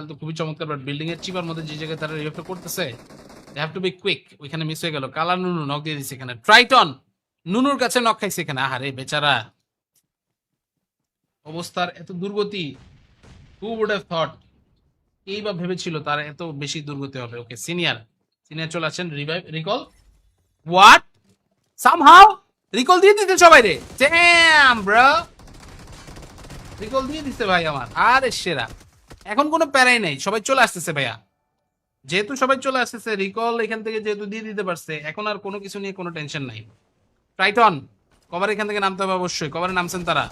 তো খুবই চমৎকার, বাট বিল্ডিং এর চিপার মধ্যে যে জায়গায় তারা রিভাইভটা করতেছে, they have to be quick. ওইখানে মিস হয়ে গেল। কালা নুনু নক দিয়ে দিছে এখানে। ট্রাইটন নুনুর কাছে নক খাইছে এখানে। আহারে বেচারা, অবস্থার এত দুর্গতি। হু উড হ্যাভ থট, এই বা ভেবেছিল তার এত বেশি দুর্গতি হবে। ওকে, সিনিয়র সিনিয়র চলে আসেন। Revive, recall, what, somehow recall দিয়ে দিতে সবাই রে। ড্যাম ব্রো, রিকল দিয়ে দিতে ভাই আমার। আরে সেরা, এখন কোনো প্যারাই নাই, সবাই চলে আসতেছে ভাইয়া। যেহেতু সবাই চলে আসতেছে, রিকল এখান থেকে যেহেতু দিয়ে দিতে পারছে, এখন আর কোনো কিছু নিয়ে কোনো টেনশন নাই। ট্রাইটন কভার এখান থেকে নামতে হবে অবশ্যই। কভারে নামছেন তারা।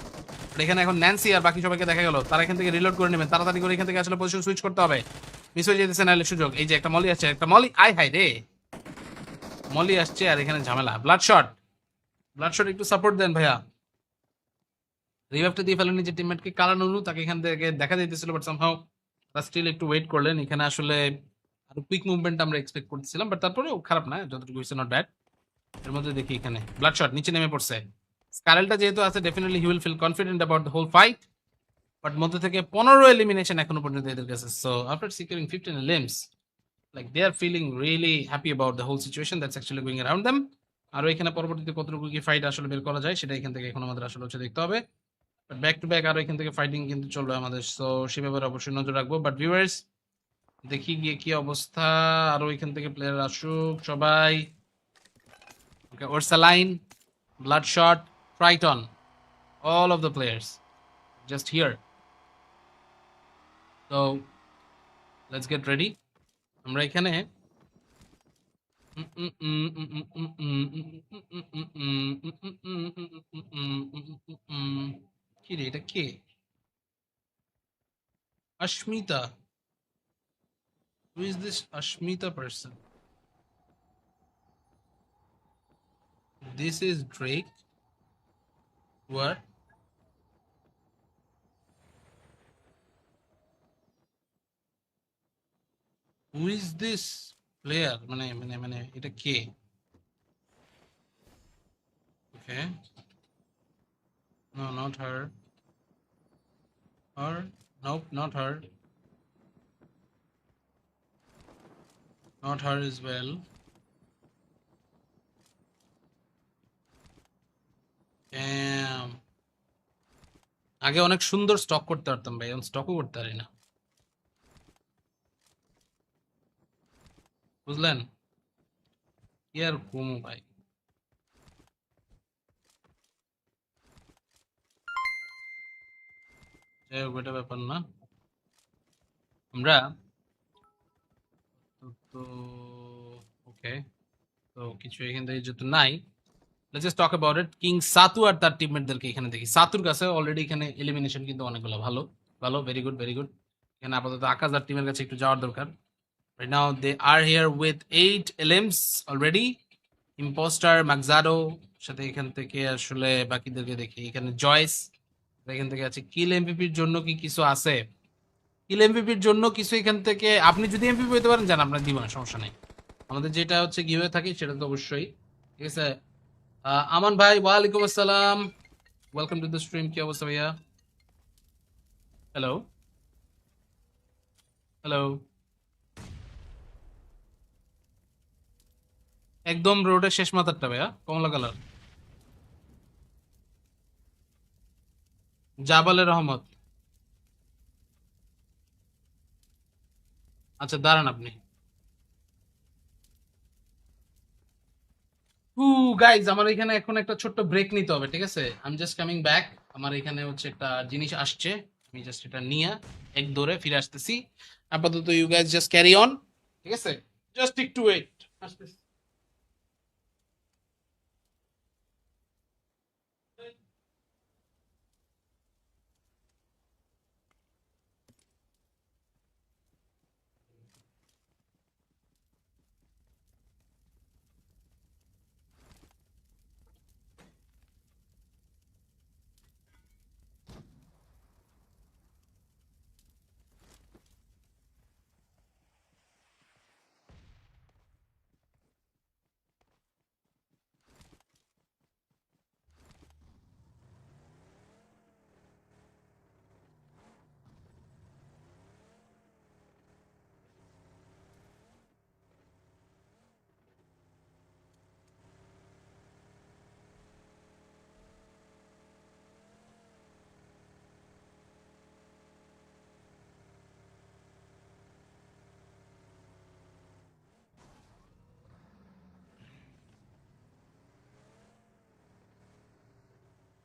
এখানে এখন ন্যান্সি আর বাকি সবাইকে দেখা গেল, তারা এখান থেকে রিলোড করে নেবেন তাড়াতাড়ি করে। এখান থেকে আসলে পজিশন সুইচ করতে হবে, মিস হয়ে যেতেছে নাহলে সুযোগ। এই যে একটা মলি আসছে, একটা মলি, আয় হাই রে, মলি আসছে আর এখানে ঝামেলা। ব্লাড শট, ব্লাড শট একটু সাপোর্ট দেন ভাইয়া। রিভাইভটা দিয়ে ফেলেন নিজের টিমমেটকে। কালা নুনু তাকে এখান থেকে দেখা দিতেছিল, বাট সামহাউ তারা স্টিল একটু ওয়েট করলেন। এখানে আসলে আরো কুইক মুভমেন্ট আমরা এক্সপেক্ট করতেছিলাম, বাট তারপরেও খারাপ না, যতটুকু হয়েছে নট ব্যাড। এর মধ্যে দেখি এখানে ব্লাড শট নিচে নেমে পড়ছে। স্কারেলটা যেহেতু আছে, definitely he will feel confident about the whole fight. But মধ্যে থেকে 15 এলিমিনেশন এখনো পর্যন্ত এদের কাছে। So after securing 15 elims, like they are feeling really happy about the whole situation that's actually going around them. আর এখানে পরবর্তীতে কতটুকু কি ফাইট আসলে বের করা যায় সেটা এখান থেকে এখন আমাদের আসলে হচ্ছে দেখতে হবে। বাট ব্যাক টু ব্যাক আরো এখান থেকে ফাইটিং কিন্তু চলবে আমাদের, সো সে ব্যাপারে অবশ্যই নজর রাখবো। বাট ভিউয়ার্স, দেখি গিয়ে কি অবস্থা। আরো এখান থেকে প্লেয়ার আসুক সবাই। Okay, Orsaline, Bloodshot, Triton, all of the players just here. So let's get ready. আমরা এখানে কি রে, এটা কে? Ashmita. Who is this Ashmita person? This is Drake. What? Who is this player? মানে এটা কে? Okay. No, not her. Her? Nope, not her. Not her as well. Damn. আগে অনেক সুন্দর স্টক করতে পারতাম ভাই, এখন স্টকও করতে পারি না, বুঝলেন? কি আর ঘুমো ভাই। যাই হোক, এটা ব্যাপার না। আমরা তো ওকে, তো কিছু এখান থেকে যেহেতু নাই, let's just talk about it. King সাতু আর তার টিমমেটদেরকে এখানে দেখি। সাতুর কাছে অলরেডি এখানে এলিমিনেশন কিন্তু অনেকগুলো। ভালো ভালো, ভেরি গুড ভেরি গুড। এখানে আপাতত আকাশ আর টিমের কাছে একটু যাওয়ার দরকার। Right now they are here with 8 elims already. Impostor, ম্যাকজাডো, সাথে এখান থেকে আসলে বাকিদেরকে দেখি। এখানে জয়েস এখান থেকে আছে। কিল এমপিপির জন্য কি কিছু আছে? কিল এমপিপির জন্য কিছু এখান থেকে, আপনি যদি এমপিপি হতে পারেন জান, আপনার দিব না, সমস্যা নেই। আমাদের যেটা হচ্ছে গিভে থাকে সেটা তো অবশ্যই। ঠিক আছে। আমান ভাই, ওয়ালাইকুম আসসালাম, ওয়েলকাম টু দ্য স্ট্রিম। কি অবস্থা ভাইয়া? Hello hello. একদম রোডের শেষ মাথারটা ভাইয়া, কমলা কালার। জাবালে রহমত। আচ্ছা দাঁড়ান আপনি। হু গাইজ, আমার এখানে এখন একটা ছোট্ট ব্রেক নিতে হবে, ঠিক আছে? I am just coming back. আমার এখানে হচ্ছে একটা জিনিস আসছে, আমি জাস্ট এটা নিয়ে এক দৌড়ে ফিরে আসতেছি। আপাতত you guys just carry on, ঠিক আছে? জাস্ট একটু ওয়েট, আসতেছি।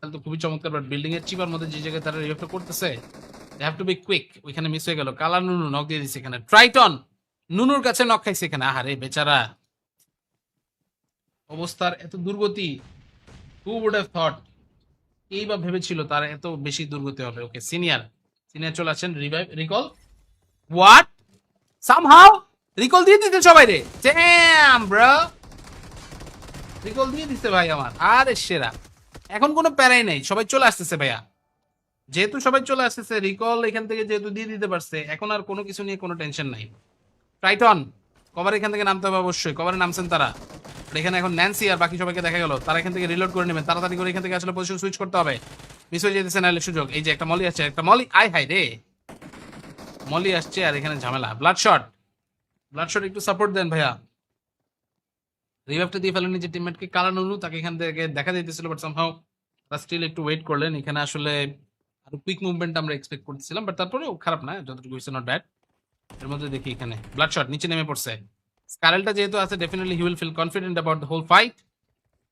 তাহলে তো খুবই চমৎকার, বাট বিল্ডিং এর চিপার মধ্যে যে জায়গায় তারা রিঅ্যাক্ট করতেছে, they have to be quick. ওইখানে মিস হয়ে গেল। কালার নুনু নক দিয়ে দিছে এখানে। ট্রাইটন নুনুর কাছে নক খাইছে এখানে। আহারে বেচারা, অবস্থার এত দুর্গতি। হু উড হ্যাভ থট, এই বা ভেবেছিল তার এত বেশি দুর্গতি হবে। ওকে, সিনিয়র সিনিয়র চলে আসেন। Revive, recall, what, somehow recall দিয়ে দিতে সবাই রে। ড্যাম ব্রো, রিকল দিয়ে দিতে ভাই আমার। আরে সেরা, এখন কোনো প্যারাই নাই, সবাই চলে আসতেছে ভাইয়া। যেহেতু সবাই চলে আসতেছে, রিকল এখান থেকে যেহেতু দিয়ে দিতে পারছে, এখন আর কোনো কিছু নিয়ে কোনো টেনশন নাই। ট্রাইটন কভার এখান থেকে নামতে হবে অবশ্যই। কভারে নামছেন তারা, আর এখানে এখন ন্যান্সি আর বাকি সবাইকে দেখা গেল। তারা এখান থেকে রিলোড করে নেবেন তাড়াতাড়ি করে। এখান থেকে আসলে পজিশন সুইচ করতে হবে, মিস হয়ে যেতেছে নাহলে সুযোগ। এই যে একটা মলি আসছে, একটা মলি, আয় হাই রে, মলি আসছে আর এখানে ঝামেলা। ব্লাড শট, ব্লাড শট একটু সাপোর্ট দেন ভাইয়া। রিভাইভটা দিয়ে ফেলেন নিজের টিমমেটকে। কালানুনু তাকে এখান থেকে দেখা দিতেছিল, বাট সামহাউ তারা স্টিল একটু ওয়েট করলেন। এখানে আসলে আরো কুইক মুভমেন্ট আমরা এক্সপেক্ট করতেছিলাম, বাট তারপরেও খারাপ না, যতটুকু হয়েছে নট ব্যাড। এর মধ্যে দেখি এখানে ব্লাড শট নিচে নেমে পড়ছে। স্কারেলটা যেহেতু আছে, definitely he will feel confident about the whole fight.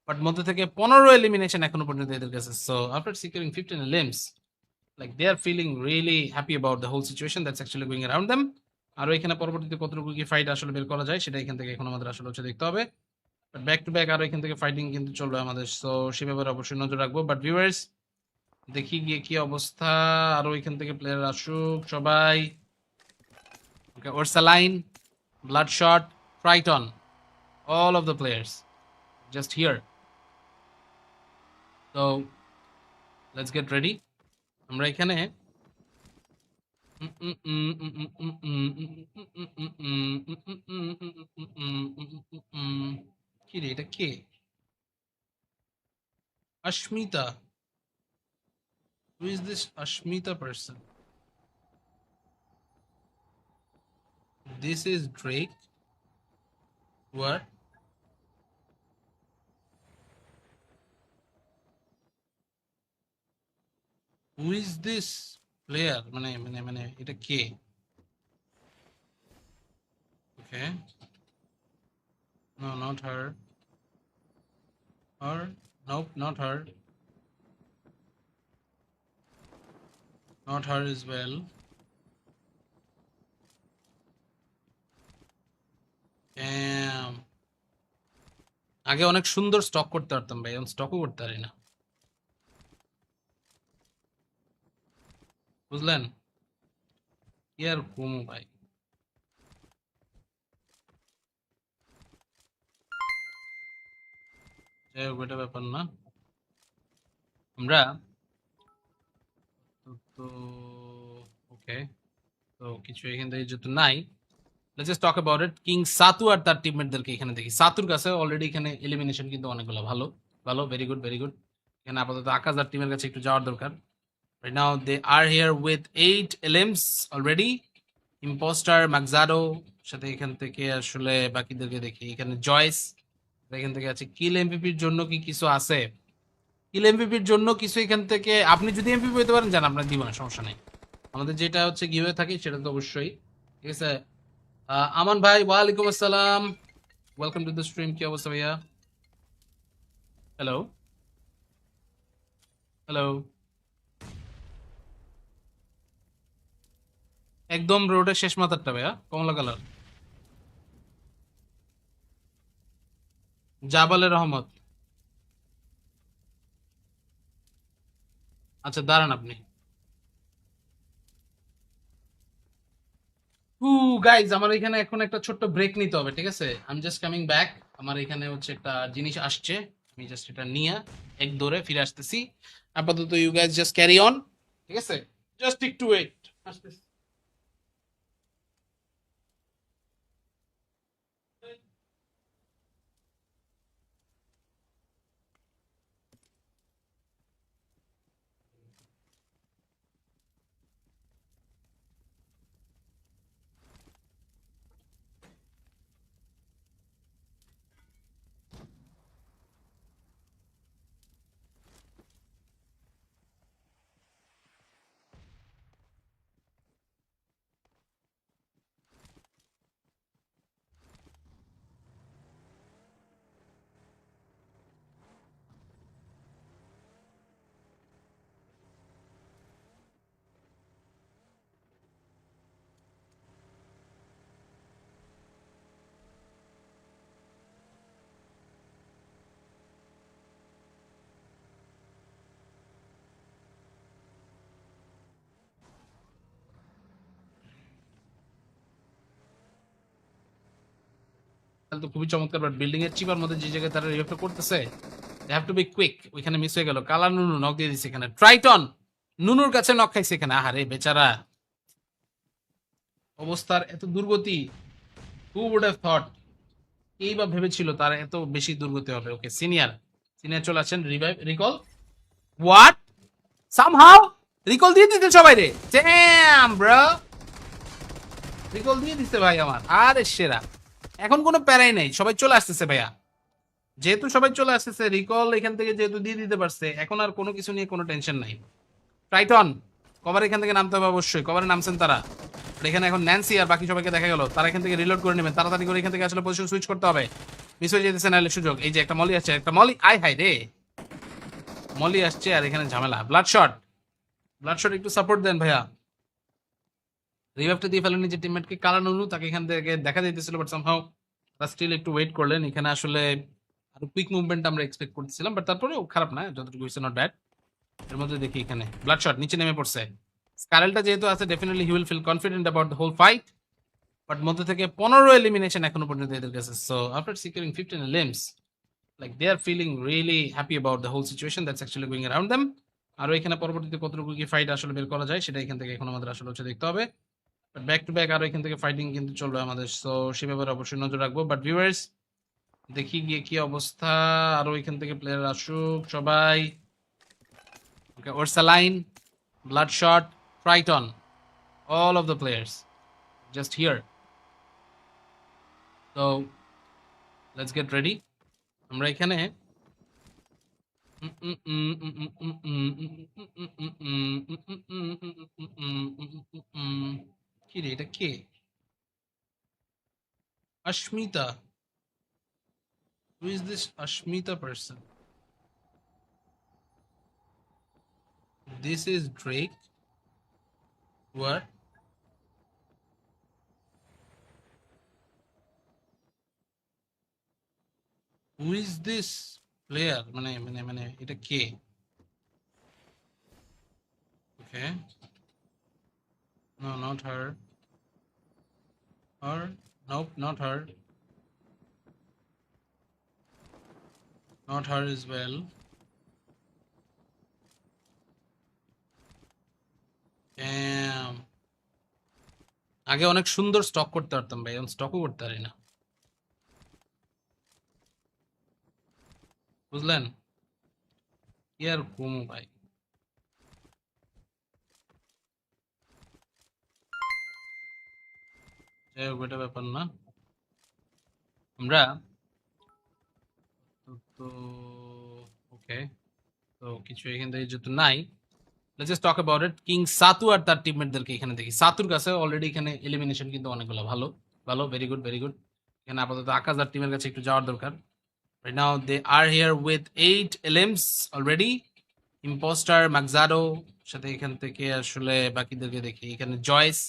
But মধ্যে থেকে 15 এলিমিনেশন এখনো পর্যন্ত এদের কাছে। So after securing 15 elims, like they are feeling really happy about the whole situation that's actually going around them. আর এখানে পরবর্তীতে কতটুকু কি ফাইট আসলে বের করা যায়, সেটা এখান থেকে এখন আমাদের আসলে হচ্ছে দেখতে হবে। বাট ব্যাক টু ব্যাক আরো এখান থেকে ফাইটিং কিন্তু চলবে আমাদের, সো সে ব্যাপারে অবশ্যই নজর রাখবো। বাট ভিউয়ার্স, দেখি গিয়ে কি অবস্থা। আরো এখান থেকে প্লেয়ার আসুক সবাই। Okay, Orsaline, Bloodshot, Triton, all of the players just here. So let's get ready. আমরা এখানে কি রে, এটা কে? Ashmita. Who is this Ashmita person? This is Drake. What? Who is this player? মানে এটা কে? Okay. No, not her. Her? Nope, not her. Not her as well. Damn. আগে অনেক সুন্দর স্টক করতে পারতাম ভাই, এখন স্টকও করতে পারি না, বুঝলেন? কি আর ঘুমো ভাই। যাই হোক, এটা ব্যাপার না। আমরা তো ওকে, তো কিছু এখান থেকে যেহেতু নাই, let's just talk about it. King সাতু আর তার টিমমেটদেরকে এখানে দেখি। সাতুর কাছে অলরেডি এখানে এলিমিনেশন কিন্তু অনেকগুলো। ভালো ভালো, ভেরি গুড ভেরি গুড। এখানে আপাতত আকাশ আর টিমের কাছে একটু যাওয়ার দরকার। Right now they are here with 8 LMs already. Impostor, ম্যাকজাডো, সাথে এখান থেকে আসলে বাকিদেরকে দেখি। এখানে জয়েস এখান থেকে আছে। কিল এমভিপির জন্য কি কিছু আছে? কিল এমভিপির জন্য কিছু এখান থেকে, আপনি যদি এমভিপি হতে পারেন জান, আপনার দিব না, সমস্যা নেই। আমাদের যেটা হচ্ছে গিভে থাকে সেটা তো অবশ্যই, ঠিক আছে। আমান ভাই, ওয়ালাইকুম আসসালাম, ওয়েলকাম টু দ্য স্ট্রিম। কি অবস্থা ভাইয়া? Hello hello. একদম রোডের শেষ মাথারটা ভাইয়া, কমলা কালার। জাবালের রহমত। আচ্ছা দাঁড়ান আপনি। গাইজ, আমার এখানে এখন একটা ছোট্ট ব্রেক নিতে হবে, ঠিক আছে? I am just coming back. আমার এখানে হচ্ছে একটা জিনিস আসছে, আমি জাস্ট এটা নিয়ে এক দৌড়ে ফিরে আসতেছি। আপাতত you guys just carry on, ঠিক আছে? জাস্ট একটু ওয়েট, আসতেছি। তাহলে তো খুবই চমৎকার, বাট বিল্ডিং এর চিপার মধ্যে যে জায়গায় তারা রিভাইভটা করতেছে, they have to be quick. ওইখানে মিস হয়ে গেল। কালা নুনু নক দিয়ে দিচ্ছে এখানে। ট্রাইটন নুনুর কাছে নক খাইছে এখানে। আহারে বেচারা, অবস্থার এত দুর্গতি। হু উড হ্যাভ থট, এই বা ভেবেছিল তার এত বেশি দুর্গতি হবে। ওকে, সিনিয়র সিনিয়র চলে আসেন। Revive, recall, what, somehow recall দিয়ে দিতে সবাই রে। ড্যাম ব্রো, রিকল দিয়ে দিতে ভাই আমার। আরে সেরা, এখন কোনো প্যারাই নাই, সবাই চলে আসতেছে ভাইয়া। যেহেতু সবাই চলে আসতেছে, রিকল এখান থেকে যেহেতু দিয়ে দিতে পারছে, এখন আর কোনো কিছু নিয়ে কোনো টেনশন নাই। টাইটন কভার এখান থেকে নামতে হবে অবশ্যই। কভারে নামছেন তারা, আর এখানে এখন ন্যান্সি আর বাকি সবাইকে দেখা গেল। তারা এখান থেকে রিলোড করে নেবেন তাড়াতাড়ি করে। এখান থেকে আসলে পজিশন সুইচ করতে হবে, মিস হয়ে যেতেছে নাহলে সুযোগ। এই যে একটা মলি আসছে, একটা মলি, আয় হাই রে, মলি আসছে আর এখানে ঝামেলা। ব্লাড শট, ব্লাড শট একটু সাপোর্ট দেন ভাইয়া। রিভাইভটা দিয়ে ফেলেন নিজের টিমমেটকে। কালা নুনু তাকে এখান থেকে দেখা দিতেছিল, বাট সামহাউ তারা স্টিল একটু ওয়েট করলেন। এখানে আসলে আরো কুইক মুভমেন্ট আমরা এক্সপেক্ট করতেছিলাম, বাট তারপরেও খারাপ না, যতটুকু হয়েছে নট ব্যাড। এর মধ্যে দেখি এখানে ব্লাড শট নিচে নেমে পড়ছে। স্কারেলটা যেহেতু আছে, definitely he will feel confident about the whole fight, but মধ্যে থেকে 15 এলিমিনেশন এখনো পর্যন্ত এদের কাছে। So after securing 15 elims, like they are feeling really happy about the whole situation that's actually going around them. আর এখানে পরবর্তীতে কতটুকু কি ফাইট আসলে বের করা যায় সেটা এখান থেকে এখন আমাদের আসলে হচ্ছে দেখতে হবে। বাট ব্যাক টু ব্যাক আরো এখান থেকে ফাইটিং কিন্তু চলবে আমাদের, সো সে ব্যাপারে অবশ্যই নজর রাখবো। বাট ভিউয়ার্স, দেখি গিয়ে কি অবস্থা। আরো এখান থেকে প্লেয়ার আসুক সবাই। Okay, Orsaline, Bloodshot, Triton, all of the players just here. So let's get ready. আমরা এখানে কি রে, এটা কে? Ashmita. Who is this Ashmita person? This is Drake. What? Who is this player? মানে এটা কে? Okay. No, not her. Her? Nope, not her. Not her as well. Damn. আগে অনেক সুন্দর স্টক করতে পারতাম ভাই, এখন স্টকও করতে পারি না, বুঝলেন? কি আর ঘুমো ভাই। যাই হোক, এটা ব্যাপার না। আমরা তো ওকে, তো কিছু এখান থেকে যেহেতু নাই, let's just talk about it. King সাতু আর তার টিমমেটদেরকে এখানে দেখি। সাতুর কাছে অলরেডি এখানে এলিমিনেশন কিন্তু অনেকগুলো। ভালো ভালো, ভেরি গুড ভেরি গুড। এখানে আপাতত আকাশ আর টিমের কাছে একটু যাওয়ার দরকার। Right now they are here with 8 LMs already. Impostor, ম্যাকজাডো, সাথে এখান থেকে আসলে বাকিদেরকে দেখি। এখানে জয়েস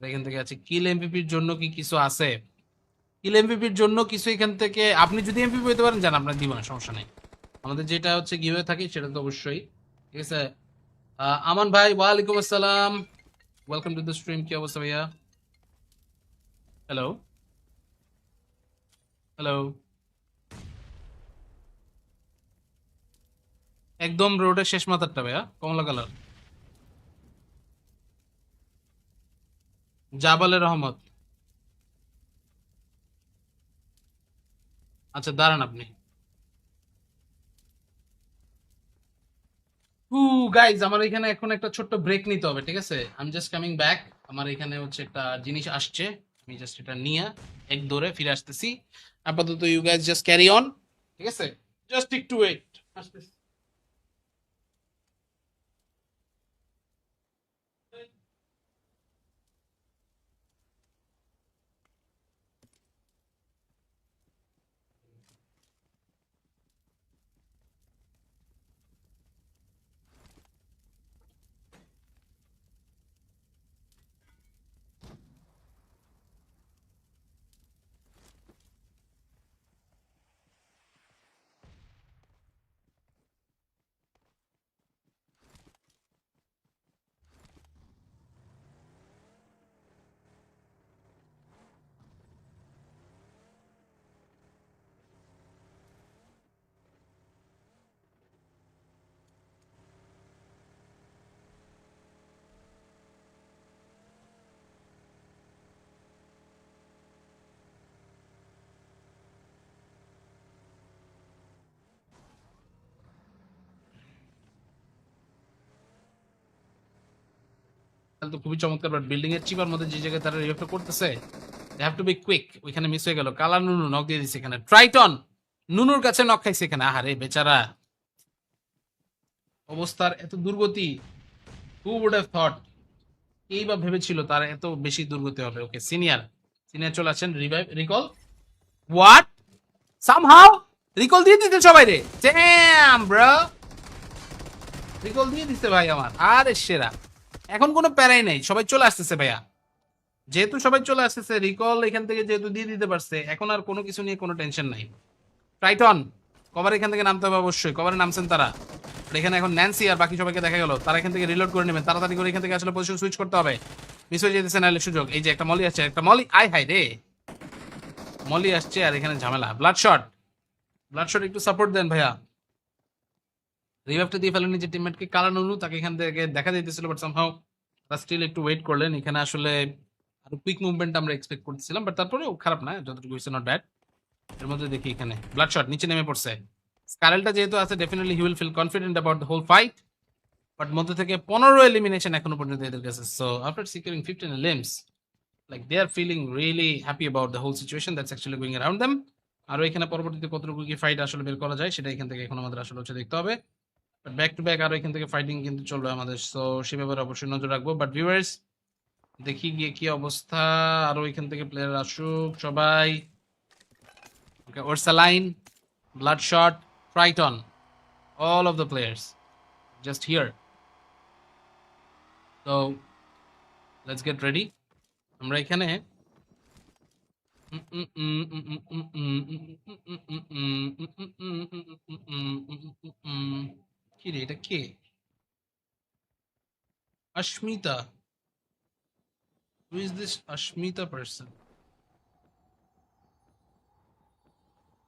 এখান থেকে আছে। কিল এমভিপির জন্য কি কিছু আছে? কিল এমভিপির জন্য কিছু এখান থেকে, আপনি যদি এমভিপি হতে পারেন জান, আপনার দিব না, সমস্যা নেই। আমাদের যেটা হচ্ছে গিভে থাকে সেটা তো অবশ্যই, ঠিক আছে। আমান ভাই, ওয়ালাইকুম আসসালাম, ওয়েলকাম টু দ্য স্ট্রিম। কি অবস্থা ভাইয়া? Hello hello. একদম রোডের শেষ মাথারটা ভাইয়া, কমলা কালার। জাবালের রহমত। আচ্ছা দাঁড়ান আপনি। গাইজ, আমার এখানে এখন একটা ছোট্ট ব্রেক নিতে হবে, ঠিক আছে? I am just coming back. আমার এখানে হচ্ছে একটা জিনিস আসছে, আমি জাস্ট এটা নিয়ে এক দৌড়ে ফিরে আসতেছি। আপাতত you guys just carry on, ঠিক আছে? জাস্ট একটু ওয়েট, আসতেছি। তাহলে তো খুবই চমৎকার, বাট বিল্ডিং এর চিপার মধ্যে যে জায়গায় তারা রিভাইভটা করতেছে, they have to be quick. ওইখানে মিস হয়ে গেল। কালা নুনু নক দিয়ে দিচ্ছে এখানে। ট্রাইটন নুনুর কাছে নক খাইছে এখানে। আহারে বেচারা, অবস্থার এত দুর্গতি। হু উড হ্যাভ থট, এই বা ভেবেছিল তার এত বেশি দুর্গতি হবে। ওকে, সিনিয়র সিনিয়র চলে আসেন। Revive, recall, what, somehow recall দিয়ে দিতে সবাই রে। ড্যাম ব্রো, রিকল দিয়ে দিতে ভাই আমার। আরে সেরা, এখন কোনো প্যারাই নাই, সবাই চলে আসতেছে ভাইয়া। যেহেতু সবাই চলে আসতেছে, রিকল এখান থেকে যেহেতু দিয়ে দিতে পারছে, এখন আর কোনো কিছু নিয়ে কোনো টেনশন নাই। টাইটন কভার এখান থেকে নামতে হবে অবশ্যই। কভারে নামছেন তারা। আর এখানে এখন ন্যান্সি আর বাকি সবাইকে দেখা গেল, তারা এখান থেকে রিলোড করে নেবেন তাড়াতাড়ি করে। এখান থেকে আসলে পজিশন সুইচ করতে হবে, মিস হয়ে যেতেছে নাহলে সুযোগ। এই যে একটা মলি আসছে, একটা মলি, আয় হাই রে, মলি আসছে আর এখানে ঝামেলা। ব্লাড শট, ব্লাড শট একটু সাপোর্ট দেন ভাইয়া। রিভাইভটা দিয়ে ফেলেন নিজের টিমমেটকে। কালা নুনু তাকে এখান থেকে দেখা দিতেছিল, বাট সামহাউ তারা স্টিল একটু ওয়েট করলেন। এখানে আসলে আরো কুইক মুভমেন্ট আমরা এক্সপেক্ট করতেছিলাম, বাট তারপরেও খারাপ না, যতটুকু হয়েছে নট ব্যাড। এর মধ্যে দেখি এখানে ব্লাড শট নিচে নেমে পড়ছে। স্কারেলটা যেহেতু আছে, definitely he will feel confident about the whole fight. But মধ্যে থেকে 15 এলিমিনেশন এখনো পর্যন্ত এদের কাছে। So after securing 15 elims, like they are feeling really happy about the whole situation that's actually going around them. আর এখানে পরবর্তীতে কতটুকু কি ফাইট আসলে বের করা যায় সেটা এখান থেকে এখন আমাদের আসলে হচ্ছে দেখতে হবে। বাট ব্যাক টু ব্যাক আরো এখান থেকে ফাইটিং কিন্তু চলবে আমাদের, সো সে ব্যাপারে অবশ্যই নজর রাখবো। বাট ভিউয়ার্স, দেখি গিয়ে কি অবস্থা। আরো এখান থেকে প্লেয়ার আসুক সবাই। Okay, Orsaline, Bloodshot, Triton, all of the players just here. So let's get ready. আমরা এখানে কি রে, এটা কে? Ashmita. Who is this Ashmita person?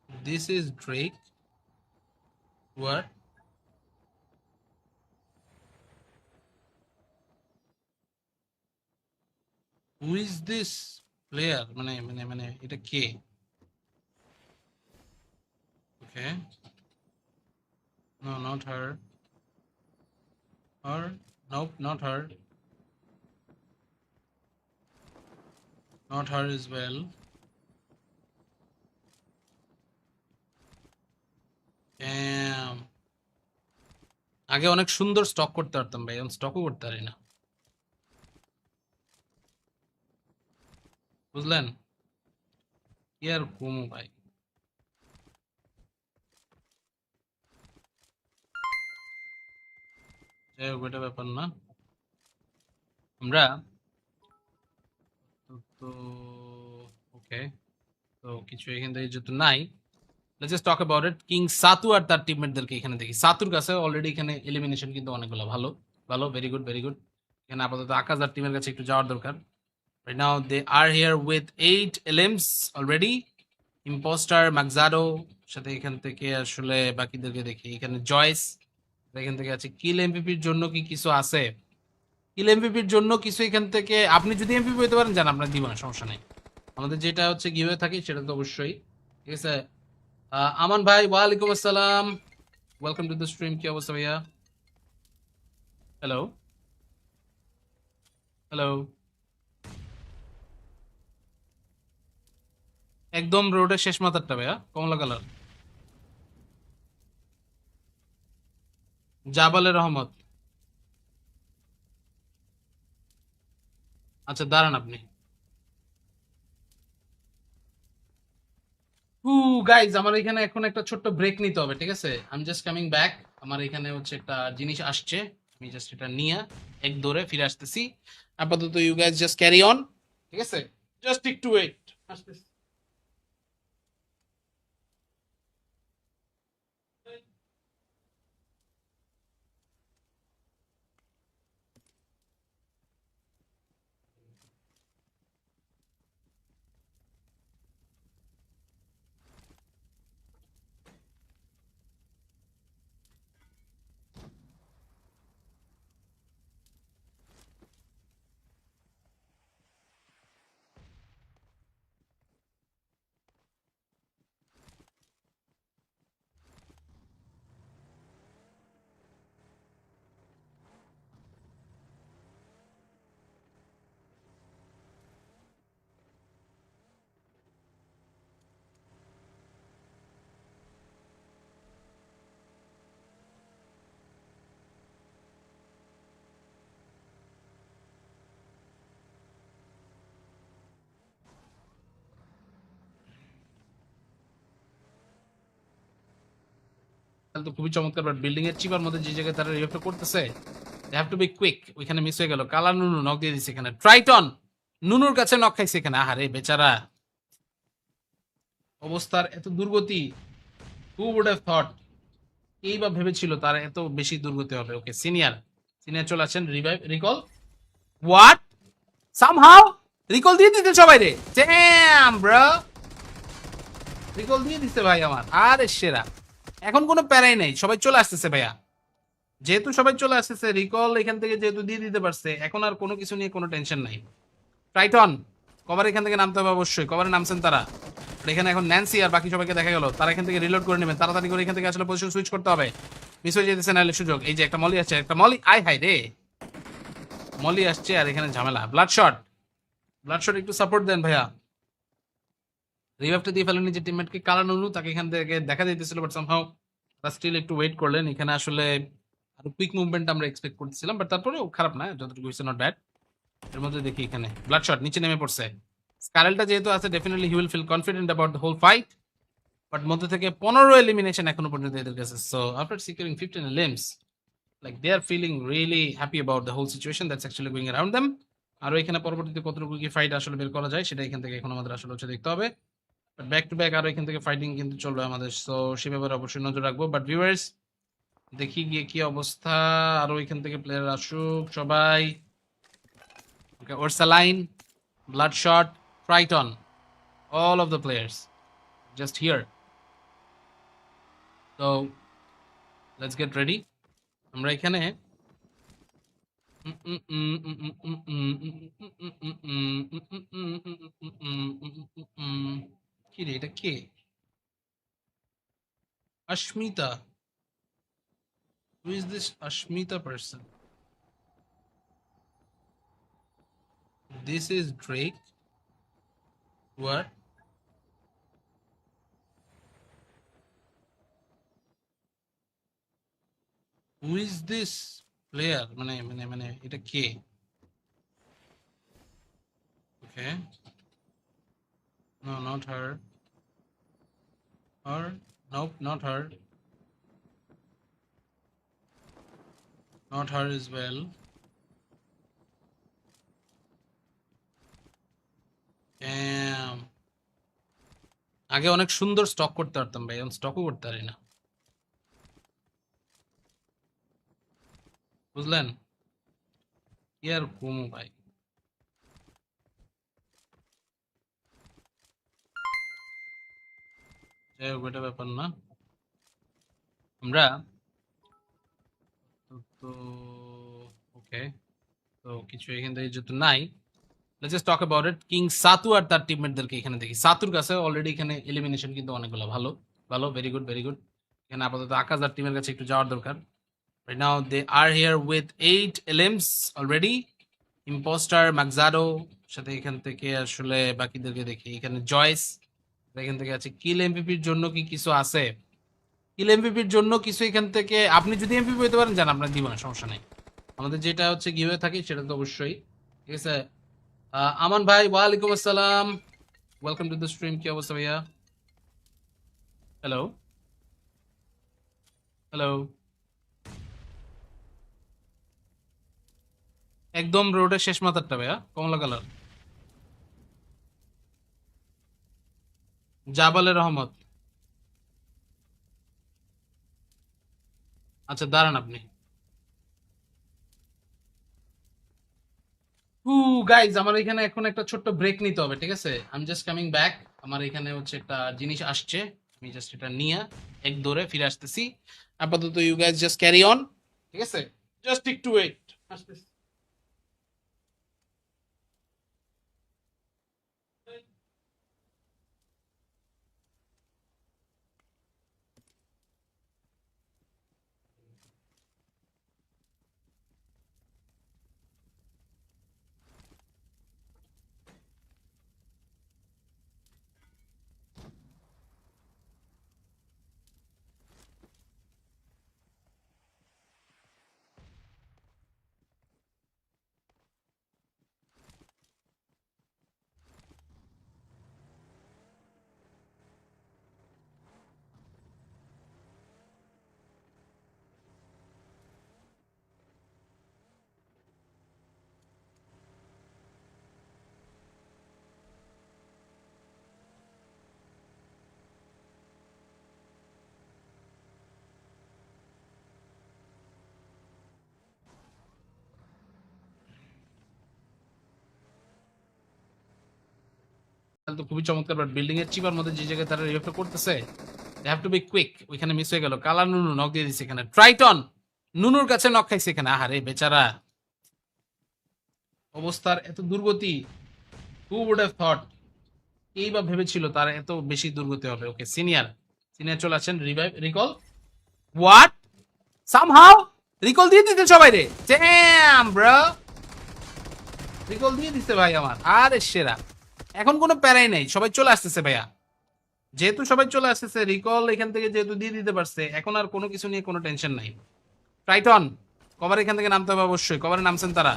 This is Drake. What? Who is this player? মানে এটা কে? Okay. No, not her. Or nope, not her. Not her as well. Damn. আগে অনেক সুন্দর স্টক করতে পারতাম ভাই, এখন স্টকও করতে পারি না, বুঝলেন? কি আর কমু ভাই। যাই হোক, ওইটা ব্যাপার না। আমরা তো ওকে, তো কিছু এখান থেকে যেহেতু নাই, let's just talk about it. King সাতু আর তার টিমমেটদেরকে এখানে দেখি। সাতুর কাছে অলরেডি এখানে এলিমিনেশন কিন্তু অনেকগুলো। ভালো ভালো, ভেরি গুড ভেরি গুড। এখানে আপাতত আকাশ আর টিমের কাছে একটু যাওয়ার দরকার। Right now they are here with 8 elims already. Impostor ম্যাকজাডো সাথে এখান থেকে আসলে বাকিদেরকে দেখি। এখানে জয়েস এখান থেকে আছে। কিল এমপিপির জন্য কি কিছু আছে? কিল এমপিপির জন্য কিছু এখান থেকে, আপনি যদি এমপিপি হতে পারেন জান, আপনার দিব না, সমস্যা নেই। আমাদের যেটা হচ্ছে গিভে থাকে সেটা তো অবশ্যই, ঠিক আছে। আমান ভাই, ওয়ালাইকুম আসসালাম, ওয়েলকাম টু দ্য স্ট্রিম। কি অবস্থা ভাইয়া? Hello hello. একদম রোডের শেষ মাথারটা ভাইয়া, কমলা কালার। জাবালে রহমত। আচ্ছা দাঁড়ান আপনি। হু গাইজ, আমার এখানে এখন একটা ছোট্ট ব্রেক নিতে হবে, ঠিক আছে? I am just coming back. আমার এখানে হচ্ছে একটা জিনিস আসছে, আমি জাস্ট এটা নিয়ে এক দৌড়ে ফিরে আসতেছি। আপাতত you guys just carry on, ঠিক আছে? জাস্ট একটু ওয়েট, আসতেছি। তো খুবই চমৎকার, বাট বিল্ডিং এর চিপার মধ্যে যে জায়গায় তারা রিভাইভটা করতেছে, they have to be quick. ওইখানে মিস হয়ে গেল। কালা নুনু নক দিয়ে দিচ্ছে এখানে। ট্রাইটন নুনুর কাছে নক খাইছে এখানে। আহারে বেচারা, অবস্থার এত দুর্গতি। হু উড হ্যাভ থট, এই বা ভেবেছিল তার এত বেশি দুর্গতি হবে। ওকে, সিনিয়র সিনিয়র চলে আসেন। Revive, recall, what, somehow recall দিয়ে দিতে সবাই রে। ড্যাম ব্রো, রিকল দিয়ে দিতে ভাই আমার। আরে সেরা, এখন কোনো প্যারাই নাই, সবাই চলে আসতেছে ভাইয়া। যেহেতু সবাই চলে আসতেছে, রিকল এখান থেকে যেহেতু দিয়ে দিতে পারছে, এখন আর কোনো কিছু নিয়ে কোনো টেনশন নাই। টাইটন কভার এখান থেকে নামতে হবে অবশ্যই। কভারে নামছেন তারা। আর এখানে এখন ন্যান্সি আর বাকি সবাইকে দেখা গেল, তারা এখান থেকে রিলোড করে নেবেন তাড়াতাড়ি করে। এখান থেকে আসলে পজিশন সুইচ করতে হবে, মিস হয়ে যেতেছে নাহলে সুযোগ। এই যে একটা মলি আসছে, একটা মলি, আয় হাই রে, মলি আসছে আর এখানে ঝামেলা। ব্লাড শট, ব্লাড শট একটু সাপোর্ট দেন ভাইয়া। রিভাইভটা দিয়ে ফেলেন নিজের টিমমেটকে। কালা নুনু তাকে এখান থেকে দেখা দিতেছিল, বাট সামহাউ তারা স্টিল একটু ওয়েট করলেন। এখানে আসলে আরো কুইক মুভমেন্ট আমরা এক্সপেক্ট করতেছিলাম, বাট তারপরেও খারাপ না, যতটুকু হয়েছে নট ব্যাড। এর মধ্যে দেখি এখানে ব্লাড শট নিচে নেমে পড়ছে। স্কারেলটা যেহেতু আছে, definitely he will feel confident about the whole fight. But মধ্যে থেকে 15 এলিমিনেশন এখনো পর্যন্ত এদের কাছে। So after securing 15 elims, like they are feeling really happy about the whole situation that's actually going around them. আর এখানে পরবর্তীতে কতটুকু কি ফাইট আসলে বের করা যায় সেটা এখান থেকে এখন আমাদের আসলে হচ্ছে দেখতে হবে। বাট ব্যাক টু ব্যাক আরো এখান থেকে ফাইটিং কিন্তু চলবে আমাদের, সো সে ব্যাপারে অবশ্যই নজর রাখবো। বাট ভিউয়ার্স, দেখি গিয়ে কি অবস্থা। আরো এখান থেকে প্লেয়ার আসুক সবাই। Okay, Orsaline, Bloodshot, Triton, all of the players just here. So let's get ready. আমরা এখানে কি রে, এটা কে? Ashmita. Who is this Ashmita person? This is Drake. What? Who is this player? মানে এটা কে? Okay. No, not her. Or nope, not her. Not her as well. Damn. আগে অনেক সুন্দর স্টক করতে পারতাম ভাই, এখন স্টকও করতে পারি না, বুঝলেন? কি আর কমু ভাই। যাই হোক, ওইটা ব্যাপার না। আমরা তো ওকে, তো কিছু এখান থেকে যেহেতু নাই, let's just talk about it. King সাতু আর তার টিমমেটদেরকে এখানে দেখি। সাতুর কাছে অলরেডি এখানে এলিমিনেশন কিন্তু অনেকগুলো। ভালো ভালো, ভেরি গুড ভেরি গুড। এখানে আপাতত আকাশ আর টিমের কাছে একটু যাওয়ার দরকার। Right now they are here with 8 elims already. Impostor, ম্যাকজাডো, সাথে এখান থেকে আসলে বাকিদেরকে দেখি। এখানে জয়েস এখান থেকে আছে। কিল এমভিপির জন্য কি কিছু আছে? কিল এমভিপির জন্য কিছু এখান থেকে, আপনি যদি এমভিপি হতে পারেন জান, আপনার দিব না, সমস্যা নেই। আমাদের যেটা হচ্ছে গিভে থাকে সেটা তো অবশ্যই, ঠিক আছে। আমান ভাই, ওয়ালাইকুম আসসালাম, ওয়েলকাম টু দ্য স্ট্রিম। কি অবস্থা ভাইয়া? Hello hello. একদম রোডের শেষ মাথারটা ভাইয়া, কমলা কালার। জাবালে রহমত। আচ্ছা দাঁড়ান আপনি। হু গাইজ, আমার এখানে এখন একটা ছোট্ট ব্রেক নিতে হবে, ঠিক আছে? I am just coming back. আমার এখানে হচ্ছে একটা জিনিস আসছে, আমি জাস্ট এটা নিয়ে এক দৌড়ে ফিরে আসতেছি। আপাতত you guys just carry on, ঠিক আছে? জাস্ট একটু ওয়েট, আসতেছি। তো খুবই চমৎকার, বাট বিল্ডিং এর চিপার মধ্যে যে জায়গায় তারা রিভাইভটা করতেছে, they have to be quick. ওইখানে মিস হয়ে গেল। কালা নুনু নক দিয়ে দিছে এখানে। ট্রাইটন নুনুর কাছে নক খাইছে এখানে। আহারে বেচারা, অবস্থার এত দুর্গতি। হু উড হ্যাভ থট, এই বা ভেবেছিল তার এত বেশি দুর্গতি হবে। ওকে, সিনিয়র সিনিয়র চলে আসেন। Revive, recall, what, somehow recall দিয়ে দিতে সবাই রে। ড্যাম ব্রো, রিকল দিয়ে দিতে ভাই আমার। আরে সেরা, এখন কোনো প্যারাই নাই, সবাই চলে আসতেছে ভাইয়া। যেহেতু সবাই চলে আসতেছে, রিকল এখান থেকে যেহেতু দিয়ে দিতে পারছে, এখন আর কোনো কিছু নিয়ে কোনো টেনশন নাই। টাইটন কভার এখান থেকে নামতে হবে অবশ্যই। কভারে নামছেন তারা,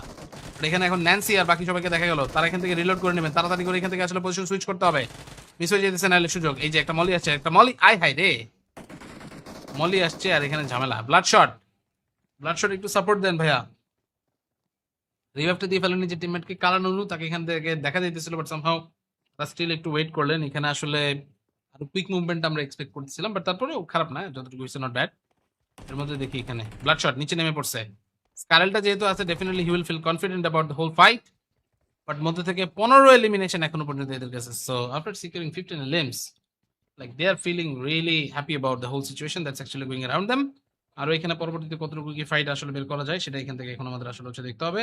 এখানে এখন ন্যান্সি আর বাকি সবাইকে দেখা গেল। তারা এখান থেকে রিলোড করে নেবেন তাড়াতাড়ি করে। এখান থেকে আসলে পজিশন সুইচ করতে হবে, মিস হয়ে যেতেছে নাহলে সুযোগ। এই যে একটা মলি আসছে, একটা মলি, আয় হাই রে, মলি আসছে আর এখানে ঝামেলা। ব্লাড শট, ব্লাড শট একটু সাপোর্ট দেন ভাইয়া। রিভাইভটা দিয়ে ফেলেন নিজের টিমমেটকে। কালা নুনু তাকে এখান থেকে দেখা দিতেছিল, বাট সামহাউ তারা স্টিল একটু ওয়েট করলেন। এখানে আসলে আরো কুইক মুভমেন্ট আমরা এক্সপেক্ট করতেছিলাম, বাট তারপরেও খারাপ না, যতটুকু হয়েছে নট ব্যাড। এর মধ্যে দেখি এখানে ব্লাড শট নিচে নেমে পড়ছে। স্কারেলটা যেহেতু আছে, definitely he will feel confident about the whole fight. But মধ্যে থেকে 15 এলিমিনেশন এখনো পর্যন্ত এদের কাছে। So after securing 15 elims, like they are feeling really happy about the whole situation that's actually going around them. আরও এখানে পরবর্তীতে কতটুকু কি ফাইট আসলে বের করা যায়, সেটা এখান থেকে এখন আমাদের আসলে হচ্ছে দেখতে হবে।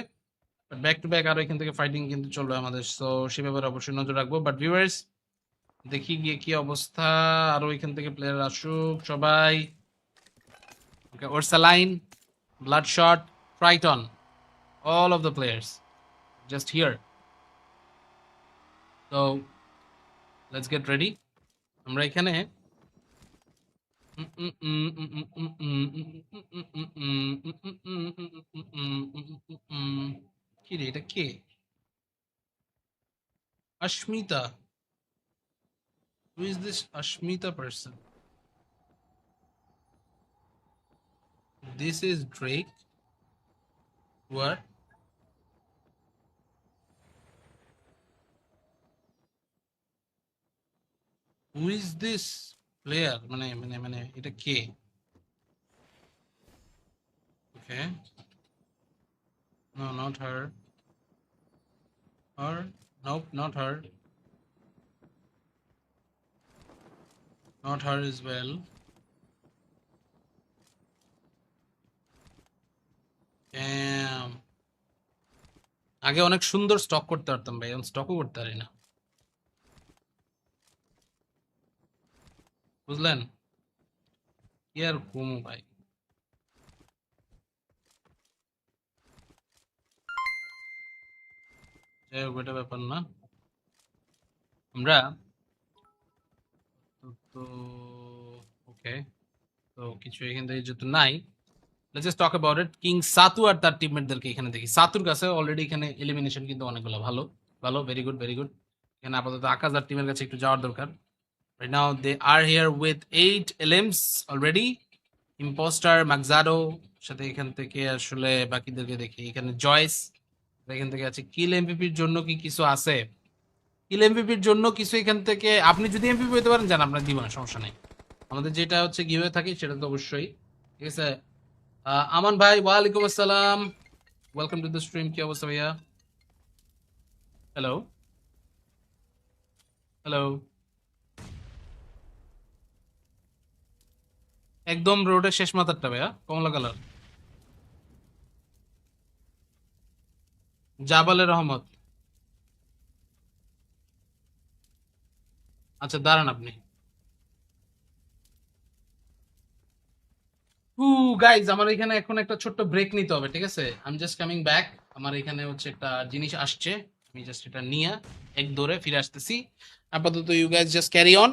বাট ব্যাক টু ব্যাক আরও এখান থেকে ফাইটিং কিন্তু চলবে আমাদের, সো সে ব্যাপারে অবশ্যই নজর রাখবো। বাট ভিউয়ার্স, দেখি গিয়ে কি অবস্থা। আরও এখান থেকে প্লেয়ার আসুক সবাই। Okay, Orsaline, Bloodshot, Triton, all of the players just here. So let's get ready. আমরা এখানে কি রে, এটা কে? Ashmita, who is this Ashmita person? This is Drake. What? Who is this player? মানে এটা কে? Okay, no, not her. Or nope, not her. Not her as well. Damn. আগে অনেক সুন্দর স্টক করতে পারতাম ভাই, এখন স্টকও করতে পারি না, বুঝলেন? কি আর ঘুমো ভাই। যাই হোক, এটা ব্যাপার না। আমরা তো ওকে, তো কিছু এখান থেকে যেহেতু নাই, let's just talk about it. King সাতু আর তার টিমমেটদেরকে এখানে দেখি। সাতুর কাছে অলরেডি এখানে এলিমিনেশন কিন্তু অনেকগুলো। ভালো ভালো, ভেরি গুড ভেরি গুড। এখানে আপাতত আকাশ আর টিমের কাছে একটু যাওয়ার দরকার। Right now they are here with 8 elims already. Impostor, ম্যাকজাডো, সাথে এখান থেকে আসলে বাকিদেরকে দেখি। এখানে জয়েস এখান থেকে আছে। কিল এমপিপির জন্য কি কিছু আছে? কিল এমপিপির জন্য কিছু এখান থেকে, আপনি যদি এমপিপি হতে পারেন জান, আপনার দিব না, সমস্যা নেই। আমাদের যেটা হচ্ছে গিভওয়ে থাকে সেটা তো অবশ্যই। ঠিক আছে, আমান ভাই, ওয়ালাইকুম আসসালাম, ওয়েলকাম টু দ্য স্ট্রিম। কি অবস্থা ভাইয়া? হ্যালো হ্যালো, একদম রোডের শেষ মাথারটা ভাইয়া, কমলা কালার। জাবালে রহমত। আচ্ছা দাঁড়ান আপনি। গাইজ, আমার এখানে এখন একটা ছোট্ট ব্রেক নিতে হবে, ঠিক আছে? I am just coming back. আমার এখানে হচ্ছে একটা জিনিস আসছে, আমি জাস্ট এটা নিয়ে এক দৌড়ে ফিরে আসতেছি। আপাতত you guys just carry on,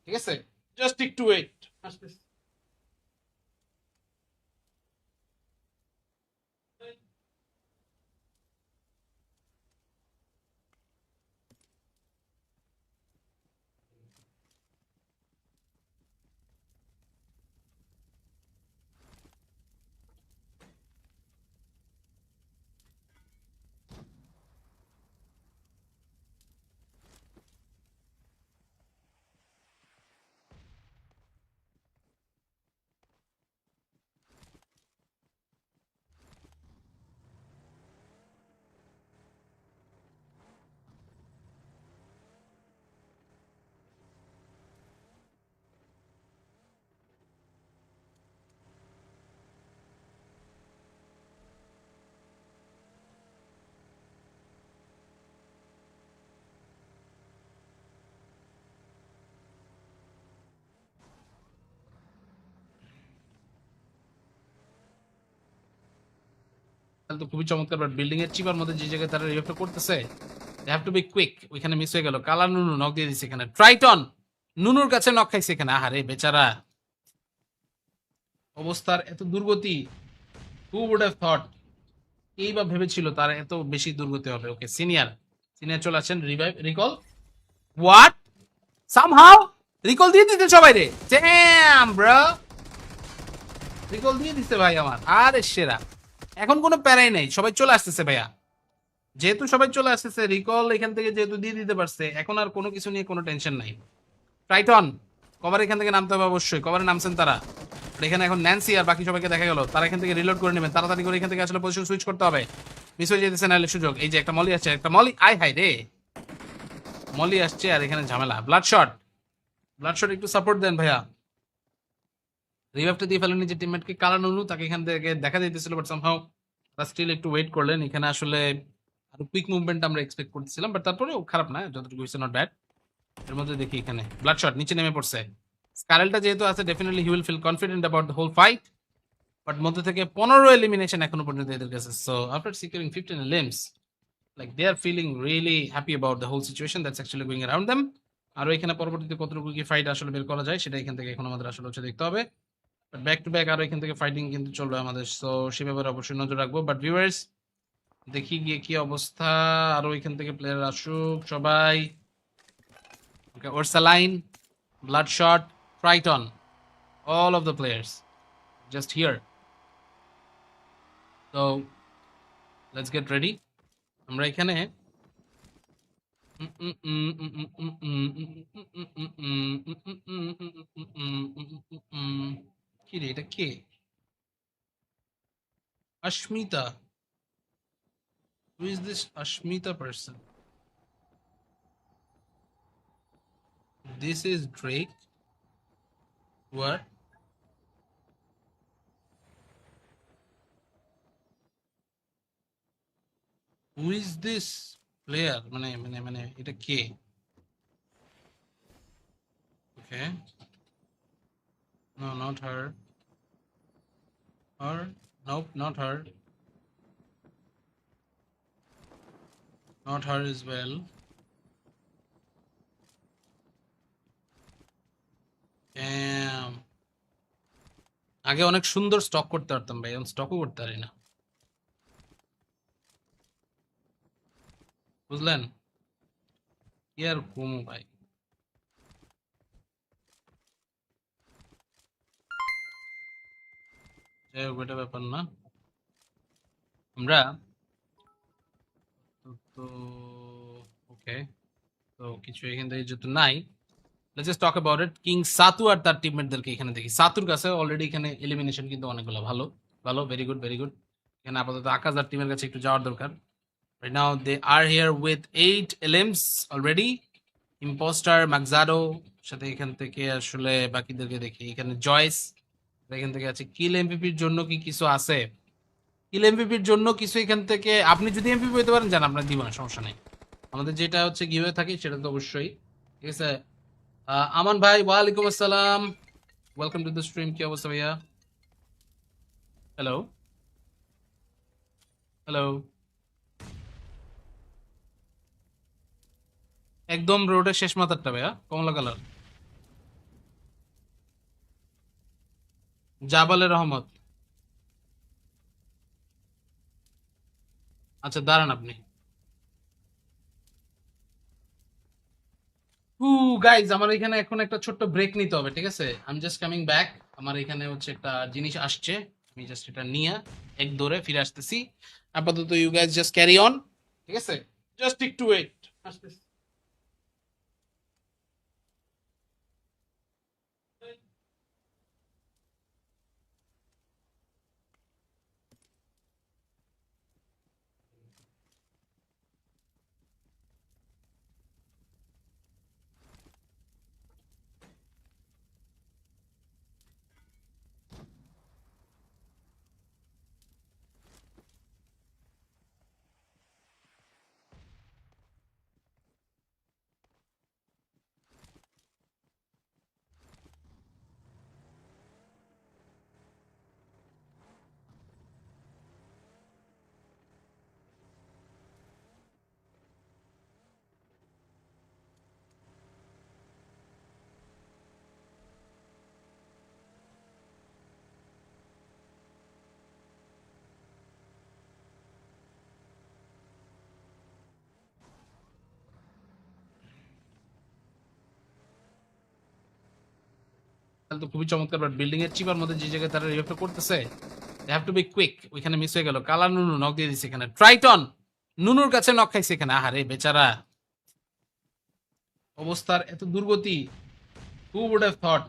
ঠিক আছে? জাস্ট একটু ওয়েট, আসতেছি। তাহলে তো খুবই চমৎকার, বাট বিল্ডিং এর চিপার মধ্যে যে জায়গায় তারা রিভাইভটা করতেছে, they have to be quick. ওইখানে মিস হয়ে গেল। কালা নুনু নক দিয়ে দিছে এখানে। ট্রাইটন নুনুর কাছে নক খাইছে এখানে। আহারে বেচারা, অবস্থার এত দুর্গতি। হু উড হ্যাভ থট, এই বা ভেবেছিল তার এত বেশি দুর্গতি হবে। ওকে, সিনিয়র সিনিয়র চলে আসেন। Revive, recall, what, somehow recall দিয়ে দিতে সবাই রে। ড্যাম ব্রো, রিকল দিয়ে দিতে ভাই আমার। আরে সেরা, এখন কোনো প্যারাই নাই, সবাই চলে আসতেছে ভাইয়া। যেহেতু সবাই চলে আসতেছে, রিকল এখান থেকে যেহেতু দিয়ে দিতে পারছে, এখন আর কোনো কিছু নিয়ে কোনো টেনশন নাই। ট্রাইটন কভার এখান থেকে নামতে হবে অবশ্যই। কভারে নামছেন তারা। আর এখানে এখন ন্যান্সি আর বাকি সবাইকে দেখা গেল, তারা এখান থেকে রিলোড করে নেবেন তাড়াতাড়ি করে। এখান থেকে আসলে পজিশন সুইচ করতে হবে, মিস হয়ে যেতেছে নাহলে সুযোগ। এই যে একটা মলি আসছে, একটা মলি, আয় হাই রে, মলি আসছে আর এখানে ঝামেলা। ব্লাড শট, ব্লাড শট একটু সাপোর্ট দেন ভাইয়া। রিভাইভটা দিয়ে ফেলেন নিজের টিমমেটকে। কালা নুনু তাকে এখান থেকে দেখা দিতেছিল, বাট সামহাউ তারা স্টিল একটু ওয়েট করলেন। এখানে আসলে আরো কুইক মুভমেন্ট আমরা এক্সপেক্ট করতেছিলাম, বাট তারপরেও খারাপ না, যতটুকু হয়েছে নট ব্যাড। এর মধ্যে দেখি এখানে ব্লাড শট নিচে নেমে পড়ছে। স্কারেলটা যেহেতু আছে, definitely he will feel confident about the whole fight. But মধ্যে থেকে 15 এলিমিনেশন এখনো পর্যন্ত এদের কাছে। So after securing 15 elims, like they are feeling really happy about the whole situation that's actually going around them. আর এখানে পরবর্তীতে কতটুকু কি ফাইট আসলে বের করা যায়, সেটা এখান থেকে এখন আমাদের আসলে হচ্ছে দেখতে হবে। ব্যাক টু ব্যাক আরো এখান থেকে ফাইটিং কিন্তু চলবে আমাদের, সো সে ব্যাপারে অবশ্যই নজর রাখবো। বাট ভিউয়ার্স, দেখি গিয়ে কি অবস্থা। আরো এখান থেকে প্লেয়ার আসুক সবাই। Okay, Orsaline, Bloodshot, Triton, all of the players just here. So let's get ready. আমরা এখানে কি রে, এটা কে? Ashmita. Who is this Ashmita person? This is Drake. What? Who is this player? মানে এটা কে? Okay. No, not her. Her? Nope, not her. Not her as well. Damn. আগে অনেক সুন্দর স্টক করতে পারতাম ভাই, এখন স্টকও করতে পারি না, বুঝলেন? কি আর কমু ভাই। যাই হোক, এটা ব্যাপার না। আমরা তো ওকে, তো কিছু এখান থেকে যেহেতু নাই, let's just talk about it. King সাতু আর তার টিমমেটদেরকে এখানে দেখি। সাতুর কাছে অলরেডি এখানে এলিমিনেশন কিন্তু অনেকগুলো। ভালো ভালো, ভেরি গুড ভেরি গুড। এখানে আপাতত আকাশ আর টিমের কাছে একটু যাওয়ার দরকার। Right now they are here with 8 elims already. Impostor, মাকজাডো, সাথে এখান থেকে আসলে বাকিদেরকে দেখি। এখানে জয়েস এখান থেকে আছে। কিল এমপিপির জন্য কি কিছু আছে? কিল এমপিপির জন্য কিছু এখান থেকে, আপনি যদি এমপিপি হতে পারেন জান, আপনার দিব না, সমস্যা নেই। আমাদের যেটা হচ্ছে গিভওয়ে থাকে সেটা তো অবশ্যই। ঠিক আছে। আমান ভাই, ওয়ালাইকুম আসসালাম, ওয়েলকাম টু দ্য স্ট্রিম। কি অবস্থা ভাইয়া? Hello hello. একদম রোডের শেষ মাথারটা ভাইয়া, কমলা কালার। জাবালে রহমত। আচ্ছা দাঁড়ান আপনি। হু গাইজ, আমার এখানে এখন একটা ছোট্ট ব্রেক নিতে হবে, ঠিক আছে? I am just coming back. আমার এখানে হচ্ছে একটা জিনিস আসছে, আমি জাস্ট এটা নিয়ে এক দৌড়ে ফিরে আসতেছি। আপাতত you guys just carry on, ঠিক আছে? জাস্ট একটু ওয়েট, আসতেছি। তো খুবই চমৎকার, বাট বিল্ডিং এর চিপার মধ্যে যে জায়গায় তারা রিভাইভটা করতেছে, they have to be quick. ওইখানে মিস হয়ে গেল। কালা নুনু নক দিয়ে দিছে এখানে। ট্রাইটন নুনুর কাছে নক খাইছে এখানে। আহারে বেচারা, অবস্থার এত দুর্গতি। হু উড হ্যাভ থট,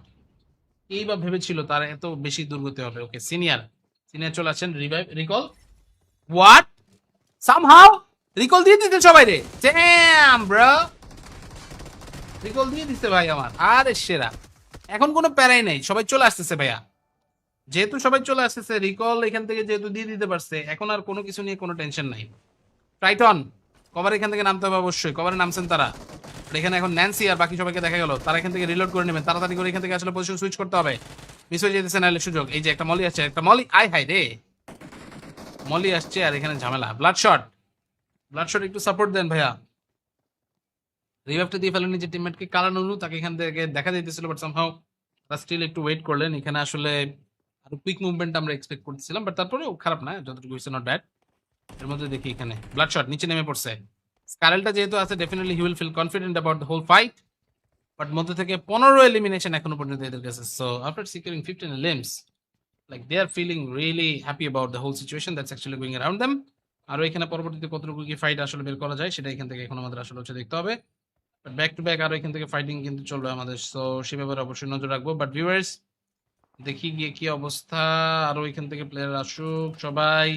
এই বা ভেবেছিল তার এত বেশি দুর্গতি হবে। ওকে, সিনিয়র সিনিয়র চলে আসেন। Revive, recall, what, somehow recall দিয়ে দিতে সবাই রে। ড্যাম ব্রো, রিকল দিয়ে দিতে ভাই আমার। আরে সেরা, এখন কোনো প্যারাই নাই, সবাই চলে আসতেছে ভাইয়া। যেহেতু সবাই চলে আসতেছে, রিকল এখান থেকে যেহেতু দিয়ে দিতে পারছে, এখন আর কোনো কিছু নিয়ে কোনো টেনশন নাই। ট্রাইটন কভার এখান থেকে নামতে হবে অবশ্যই। কভারে নামছেন তারা। আর এখানে এখন ন্যান্সি আর বাকি সবাইকে দেখা গেল, তারা এখান থেকে রিলোড করে নেবেন তাড়াতাড়ি করে। এখান থেকে আসলে পজিশন সুইচ করতে হবে, মিস হয়ে যেতেছে নাহলে সুযোগ। এই যে একটা মলি আসছে, একটা মলি, আয় হাই রে, মলি আসছে আর এখানে ঝামেলা। ব্লাড শট, ব্লাড শট একটু সাপোর্ট দেন ভাইয়া। রিভাইভটা দিয়ে ফেলেন নিজের টিমমেটকে। কালা নুনু তাকে এখান থেকে দেখা দিতেছিল, বাট সামহাউ তারা স্টিল একটু ওয়েট করলেন। এখানে আসলে আরো কুইক মুভমেন্ট আমরা এক্সপেক্ট করতেছিলাম, বাট তারপরেও খারাপ না, যতটুকু হয়েছে নট ব্যাড। এর মধ্যে দেখি এখানে ব্লাড শট নিচে নেমে পড়ছে। স্কারেলটা যেহেতু আছে, definitely he will feel confident about the whole fight. But মধ্যে থেকে 15 এলিমিনেশন এখনো পর্যন্ত এদের কাছে। So after securing 15 elims, like they are feeling really happy about the whole situation that's actually going around them. আর এখানে পরবর্তীতে কতটুকু কি ফাইট আসলে বের করা যায়, সেটা এখান থেকে এখন আমাদের আসলে হচ্ছে দেখতে হবে। ব্যাক টু ব্যাক আরো এখান থেকে ফাইটিং কিন্তু চলবে আমাদের, সো সে ব্যাপারে অবশ্যই নজর রাখবো। বাট ভিউয়ার্স, দেখি গিয়ে কি অবস্থা। আরো এখান থেকে প্লেয়ার আসুক সবাই।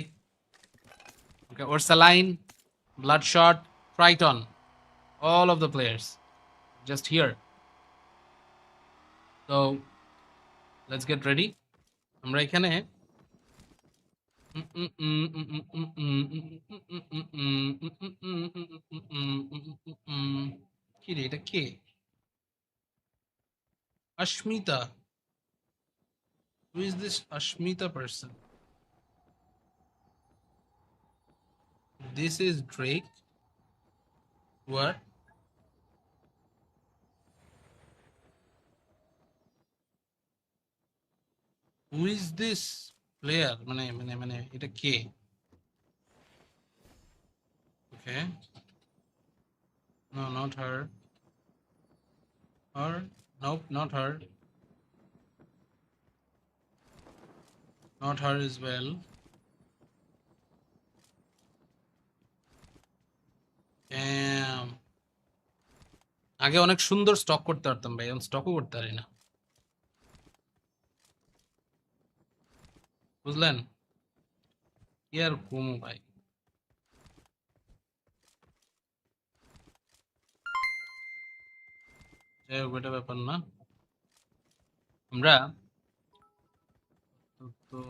Okay, Orsaline, Bloodshot, Triton, all of the players just here. So let's get ready. আমরা এখানে কি রে, এটা কে? Ashmita. Who is this Ashmita person? This is Drake. What? Who is this player? মানে এটা কে? Okay. No, not her. Her? Nope, not her. Not her as well. Damn. আগে অনেক সুন্দর স্টক করতে পারতাম ভাই, এখন স্টকও করতে পারি না, বুঝলেন? কি আর কমু ভাই। যাই হোক, এটা ব্যাপার না। আমরা তো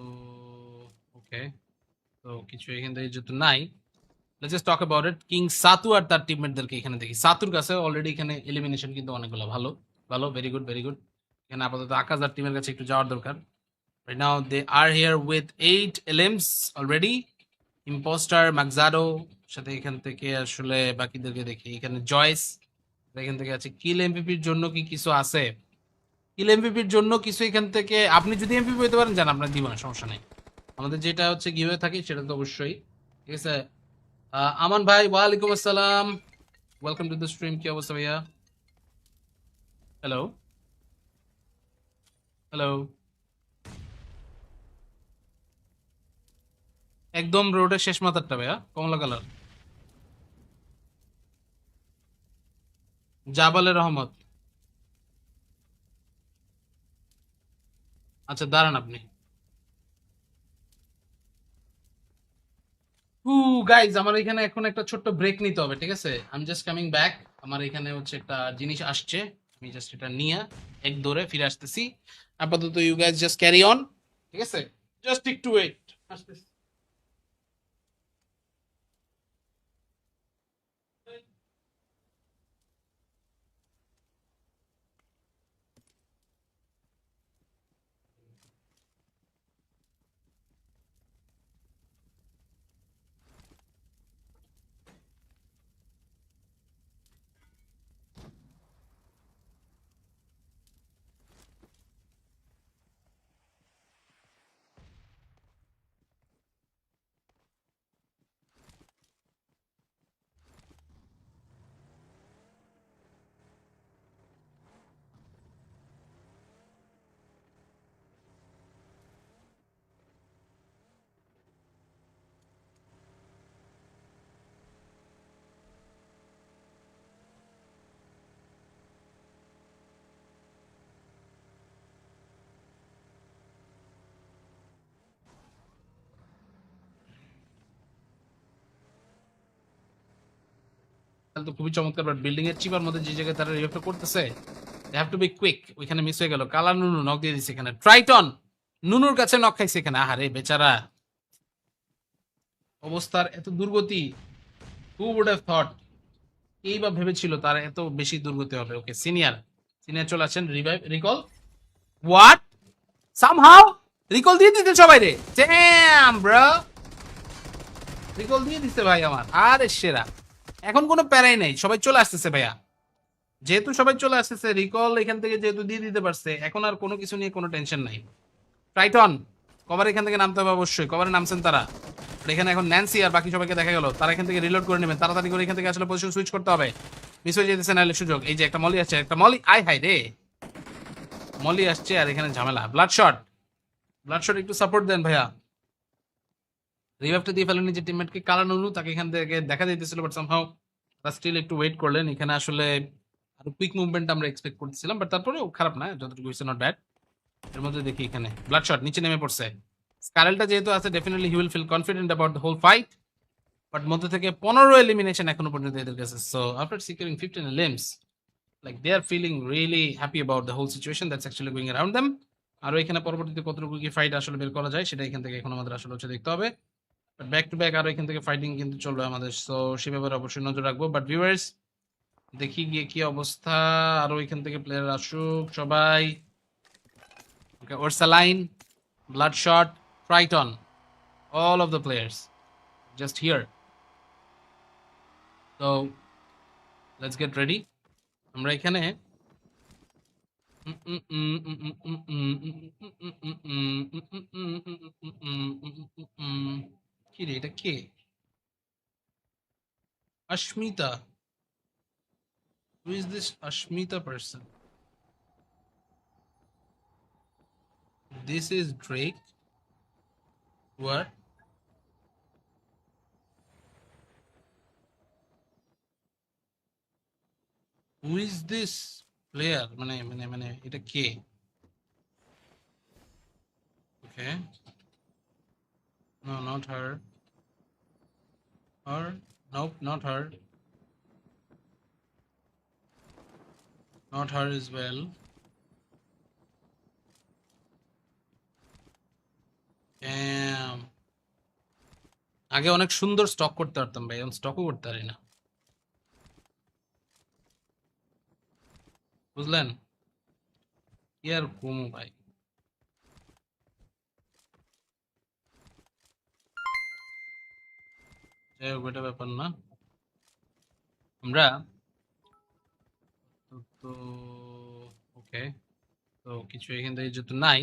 ওকে, তো কিছু এখান থেকে যেহেতু নাই, let's just talk about it. King সাতু আর তার টিমমেটদেরকে এখানে দেখি। সাতুর কাছে অলরেডি এখানে এলিমিনেশন কিন্তু অনেকগুলো। ভালো ভালো, ভেরি গুড ভেরি গুড। এখানে আপাতত আকাশ আর টিমের কাছে একটু যাওয়ার দরকার। Right now they are here with 8 LMs already. Impostor, ম্যাকজাডো, সাথে এখান থেকে আসলে বাকিদেরকে দেখি। এখানে জয়েস, এখান থেকে আছে। কিল এমপিপির জন্য কি কিছু আছে? কিল এমপিপির জন্য কিছু এখান থেকে, আপনি যদি এমপিপি হতে পারেন জান, আপনার দিব না, সমস্যা নেই। আমাদের যেটা হচ্ছে গিভে থাকে সেটা তো অবশ্যই। ঠিক আছে, আমান ভাই, ওয়ালাইকুম আসসালাম, ওয়েলকাম টু দ্য স্ট্রিম। কি অবস্থা ভাইয়া? Hello hello. একদম রোডের শেষ মাথারটা ভাইয়া, কমলা কালার। জাবালে রহমত। আচ্ছা দাঁড়ান আপনি। গাইজ, আমার এখানে এখন একটা ছোট্ট ব্রেক নিতে হবে, ঠিক আছে? I am just coming back. আমার এখানে হচ্ছে একটা জিনিস আসছে, আমি জাস্ট এটা নিয়ে এক দৌড়ে ফিরে আসতেছি। আপাতত you guys just carry on, ঠিক আছে? জাস্ট একটু ওয়েট, আসতেছি। তাহলে তো খুবই চমৎকার, বাট বিল্ডিং এর চিপার মধ্যে যে জায়গায় তারা রিভাইভটা করতেছে, they have to be quick. ওইখানে মিস হয়ে গেল। কালা নুনু নক দিয়ে দিছে এখানে। ট্রাইটন নুনুর কাছে নক খাইছে এখানে। আহারে বেচারা, অবস্থার এত দুর্গতি। হু উড হ্যাভ থট, এই বা ভেবেছিল তার এত বেশি দুর্গতি হবে। ওকে, সিনিয়র সিনিয়র চলে আসেন। Revive, recall, what, somehow recall দিয়ে দিতে সবাই রে। ড্যাম ব্রো, রিকল দিয়ে দিতে ভাই আমার। আরে সেরা, এখন কোনো প্যারাই নাই, সবাই চলে আসতেছে ভাইয়া। যেহেতু সবাই চলে আসতেছে, রিকল এখান থেকে যেহেতু দিয়ে দিতে পারছে, এখন আর কোনো কিছু নিয়ে কোনো টেনশন নাই। ট্রাইটন কভার এখান থেকে নামতে হবে অবশ্যই। কভারে নামছেন তারা, আর এখানে এখন ন্যান্সি আর বাকি সবাইকে দেখা গেল। তারা এখান থেকে রিলোড করে নেবেন তাড়াতাড়ি করে। এখান থেকে আসলে পজিশন সুইচ করতে হবে, মিস হয়ে যেতেছে নাহলে সুযোগ। এই যে একটা মলি আসছে, একটা মলি, আয় হাই রে, মলি আসছে আর এখানে ঝামেলা। ব্লাড শট, ব্লাড শট একটু সাপোর্ট দেন ভাইয়া। রিভাইভটা দিয়ে ফেলেন নিজের টিমমেটকে। কালা নুনু তাকে এখান থেকে দেখা দিতেছিল, বাট সামহাউ তারা স্টিল একটু ওয়েট করলেন। এখানে আসলে আরো কুইক মুভমেন্ট আমরা এক্সপেক্ট করতেছিলাম, বাট তারপরেও খারাপ না, যতটুকু হয়েছে নট ব্যাড। এর মধ্যে দেখি এখানে ব্লাড শট নিচে নেমে পড়ছে। স্কারেলটা যেহেতু আছে, definitely he will feel confident about the whole fight. But মধ্যে থেকে 15 এলিমিনেশন এখনো পর্যন্ত এদের কাছে। So after securing 15 elims, like they are feeling really happy about the whole situation that's actually going around them. আর এখানে পরবর্তীতে কতটুকু কি ফাইট আসলে বের করা যায় সেটা এখান থেকে এখন আমাদের আসলে হচ্ছে দেখতে হবে। বাট ব্যাক টু ব্যাক আরো এখান থেকে ফাইটিং কিন্তু চলবে আমাদের, সো সে ব্যাপারে অবশ্যই নজর রাখবো। বাট ভিউয়ার্স, দেখি গিয়ে কি অবস্থা। আরো এখান থেকে প্লেয়ার আসুক সবাই। Okay, Orsaline, Bloodshot, Triton, all of the players just here. So let's get ready. আমরা এখানে কি রে, এটা কে? Ashmita. Who is this Ashmita person? This is Drake. What? Who is this player? মানে এটা কে? Okay. No, not her. Her? Nope, not her. Not her as well. Damn. আগে অনেক সুন্দর স্টক করতে পারতাম ভাই, এখন স্টকও করতে পারি না, বুঝলেন? কি আর কমু ভাই। যাই হোক, এটা ব্যাপার না। আমরা তো ওকে, তো কিছু এখান থেকে যেহেতু নাই,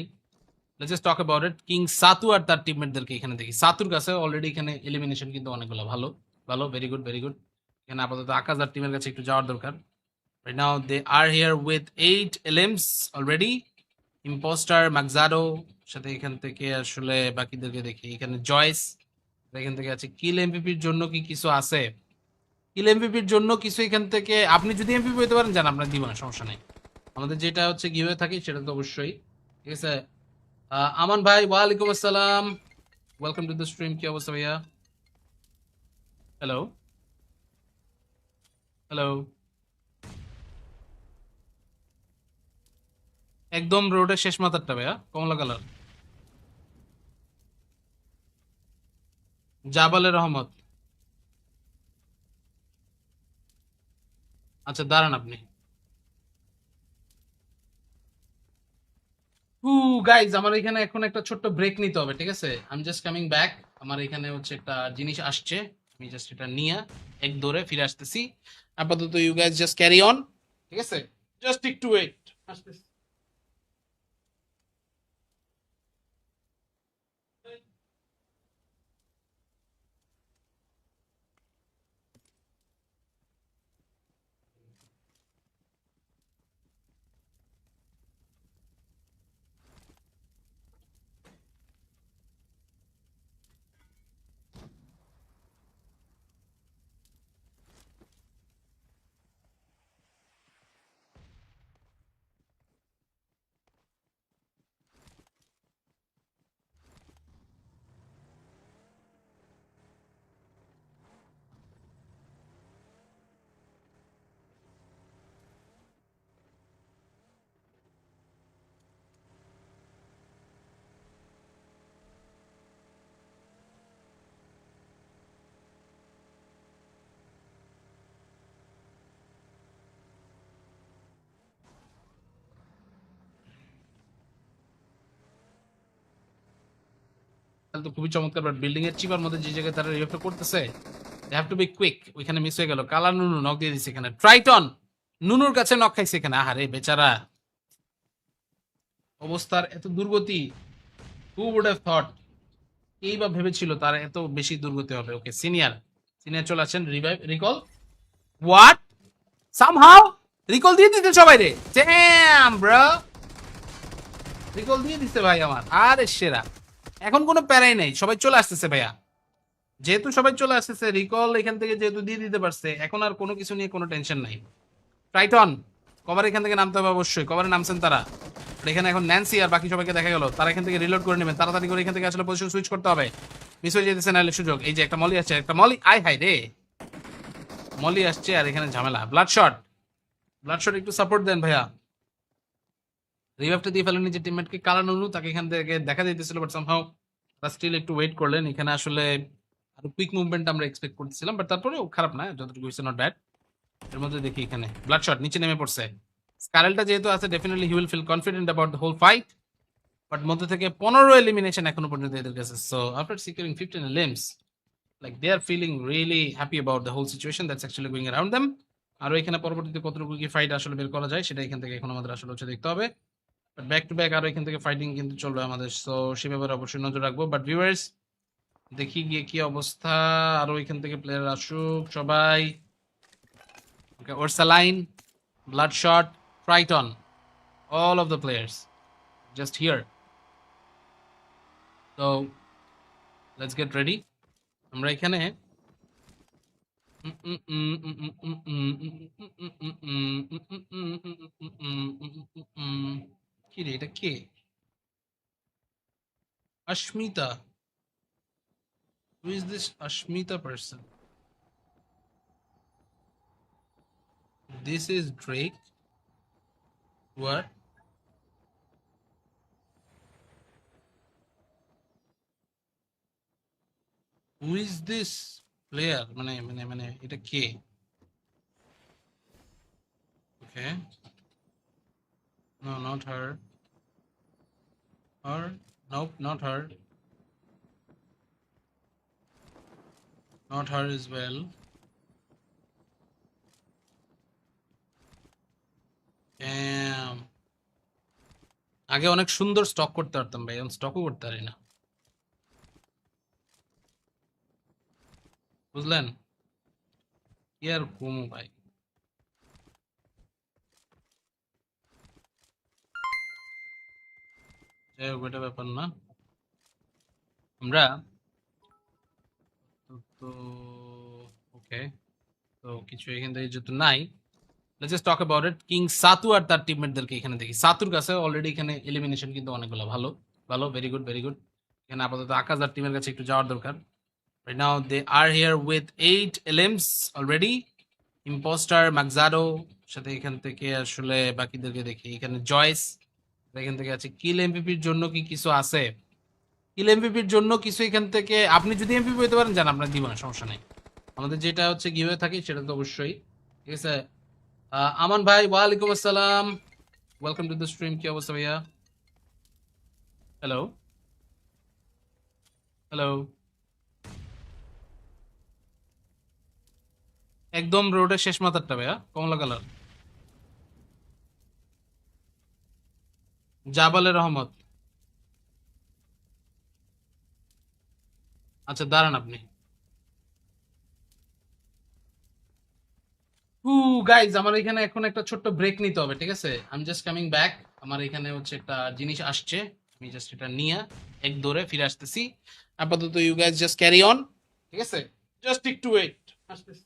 let's just talk about it. King সাতু আর তার টিমমেটদেরকে এখানে দেখি। সাতুর কাছে অলরেডি এখানে এলিমিনেশন কিন্তু অনেকগুলো। ভালো ভালো, ভেরি গুড ভেরি গুড। এখানে আপাতত আকাশ আর টিমের কাছে একটু যাওয়ার দরকার। Right now they are here with 8 LMs already. Impostor, ম্যাকজাডো, সাথে এখান থেকে আসলে বাকিদেরকে দেখি। এখানে জয়েস এখান থেকে আছে। কিল এমপিপির জন্য কি কিছু আছে? কিল এমপিপির জন্য কিছু এখান থেকে, আপনি যদি এমপিপি হতে পারেন জান, আপনার দিব না, সমস্যা নেই। আমাদের যেটা হচ্ছে গিভে থাকে সেটা তো অবশ্যই, ঠিক আছে। আমান ভাই, ওয়ালাইকুম আসসালাম, ওয়েলকাম টু দ্য স্ট্রিম। কি অবস্থা ভাইয়া? Hello hello. একদম রোডের শেষ মাথারটা ভাইয়া, কমলা কালার। জাবালের রহমত। আচ্ছা দাঁড়ান আপনি। গাইজ, আমার এখানে এখন একটা ছোট্ট ব্রেক নিতে হবে, ঠিক আছে? I am just coming back. আমার এখানে হচ্ছে একটা জিনিস আসছে, আমি জাস্ট এটা নিয়ে এক দৌড়ে ফিরে আসতেছি। আপাতত you guys just carry on, ঠিক আছে? জাস্ট একটু ওয়েট, আসতেছি। তাহলে তো খুবই চমৎকার, বাট বিল্ডিং এর চিপার মধ্যে যে জায়গায় তারা রিভাইভটা করতেছে, they have to be quick. ওইখানে মিস হয়ে গেল। কালা নুনু নক দিয়ে দিছে এখানে। ট্রাইটন নুনুর কাছে নক খাইছে এখানে। আহারে বেচারা, অবস্থার এত দুর্গতি। হু উড হ্যাভ থট, এই বা ভেবেছিল তার এত বেশি দুর্গতি হবে। ওকে, সিনিয়র সিনিয়র চলে আসেন। Revive, recall, what, somehow recall দিয়ে দিতে সবাই রে। ড্যাম ব্রো, রিকল দিয়ে দিতে ভাই আমার। আরে সেরা, এখন কোনো প্যারাই নাই, সবাই চলে আসতেছে ভাইয়া। যেহেতু সবাই চলে আসতেছে, রিকল এখান থেকে যেহেতু দিয়ে দিতে পারছে, এখন আর কোনো কিছু নিয়ে কোনো টেনশন নাই। ট্রাইটন কভার এখান থেকে নামতে হবে অবশ্যই। কভারে নামছেন তারা, আর এখানে এখন ন্যান্সি আর বাকি সবাইকে দেখা গেল। তারা এখান থেকে রিলোড করে নেবেন তাড়াতাড়ি করে। এখান থেকে আসলে পজিশন সুইচ করতে হবে, মিস হয়ে যেতেছে নাহলে সুযোগ। এই যে একটা মলি আসছে, একটা মলি, আয় হাই রে, মলি আসছে আর এখানে ঝামেলা। ব্লাড শট, ব্লাড শট একটু সাপোর্ট দেন ভাইয়া। রিভাইভটা দিয়ে ফেলেন নিজের টিমমেটকে। কালা নুনু তাকে এখান থেকে দেখা দিতেছিল, বাট সামহাউ তারা স্টিল একটু ওয়েট করলেন। এখানে আসলে আরো কুইক মুভমেন্ট আমরা এক্সপেক্ট করতেছিলাম, বাট তারপরেও খারাপ না, যতটুকু হয়েছে নট ব্যাড। এর মধ্যে দেখি এখানে ব্লাড শট নিচে নেমে পড়ছে। স্কারেলটা যেহেতু আছে, definitely he will feel confident about the whole fight. But মধ্যে থেকে 15 এলিমিনেশন এখনো পর্যন্ত এদের কাছে। So after securing 15 elims, like they are feeling really happy about the whole situation that's actually going around them. আর এখানে পরবর্তীতে কতটুকু কি ফাইট আসলে বের করা যায়, সেটা এখান থেকে এখন আমাদের আসলে হচ্ছে দেখতে হবে। বাট ব্যাক টু ব্যাক আরো এখান থেকে ফাইটিং কিন্তু চলবে আমাদের, সো সে ব্যাপারে অবশ্যই নজর রাখবো। বাট ভিউয়ার্স, দেখি গিয়ে কি অবস্থা। আরো এখান থেকে প্লেয়ার আসুক সবাই। Okay, Orsaline, Bloodshot, Triton, all of the players just here. So let's get ready. আমরা এখানে কি রে, এটা কে? Ashmita. Who is this Ashmita person? This is Drake. What? Who is this player? মানে এটা কে? Okay. No, not her. Her? Nope, not her. Not her as well. Damn. আগে অনেক সুন্দর স্টক করতে পারতাম ভাই, এখন স্টকও করতে পারি না, বুঝলেন? কি আর কমু ভাই। যাই হোক, এটা ব্যাপার না। আমরা তো ওকে, তো কিছু এখান থেকে যেহেতু নাই, let's just talk about it. King সাতু আর তার টিমমেটদেরকে এখানে দেখি। সাতুর কাছে অলরেডি এখানে এলিমিনেশন কিন্তু অনেকগুলো। ভালো ভালো, ভেরি গুড ভেরি গুড। এখানে আপাতত আকাশ আর টিমের কাছে একটু যাওয়ার দরকার। Right now they are here with 8 LMs already. Impostor, ম্যাকজাডো, সাথে এখান থেকে আসলে বাকিদেরকে দেখি। এখানে জয়েস এখান থেকে আছে। কিল এমভিপির জন্য কি কিছু আছে? কিল এমভিপির জন্য কিছু এখান থেকে, আপনি যদি এমভিপি হতে পারেন জান, আপনার দিব না, সমস্যা নেই। আমাদের যেটা হচ্ছে গিভে থাকে সেটা তো অবশ্যই, ঠিক আছে। আমান ভাই, ওয়ালাইকুম আসসালাম, ওয়েলকাম টু দ্য স্ট্রিম। কি অবস্থা ভাইয়া? Hello hello. একদম রোডের শেষ মাথারটা ভাইয়া, কমলা কালার। জাবালের রহমত। আচ্ছা দাঁড়ান আপনি। গাইজ, আমার এখানে এখন একটা ছোট্ট ব্রেক নিতে হবে, ঠিক আছে? I am just coming back. আমার এখানে হচ্ছে একটা জিনিস আসছে, আমি জাস্ট এটা নিয়ে এক দৌড়ে ফিরে আসতেছি। আপাতত you guys just carry on, ঠিক আছে? জাস্ট একটু ওয়েট, আসতেছি।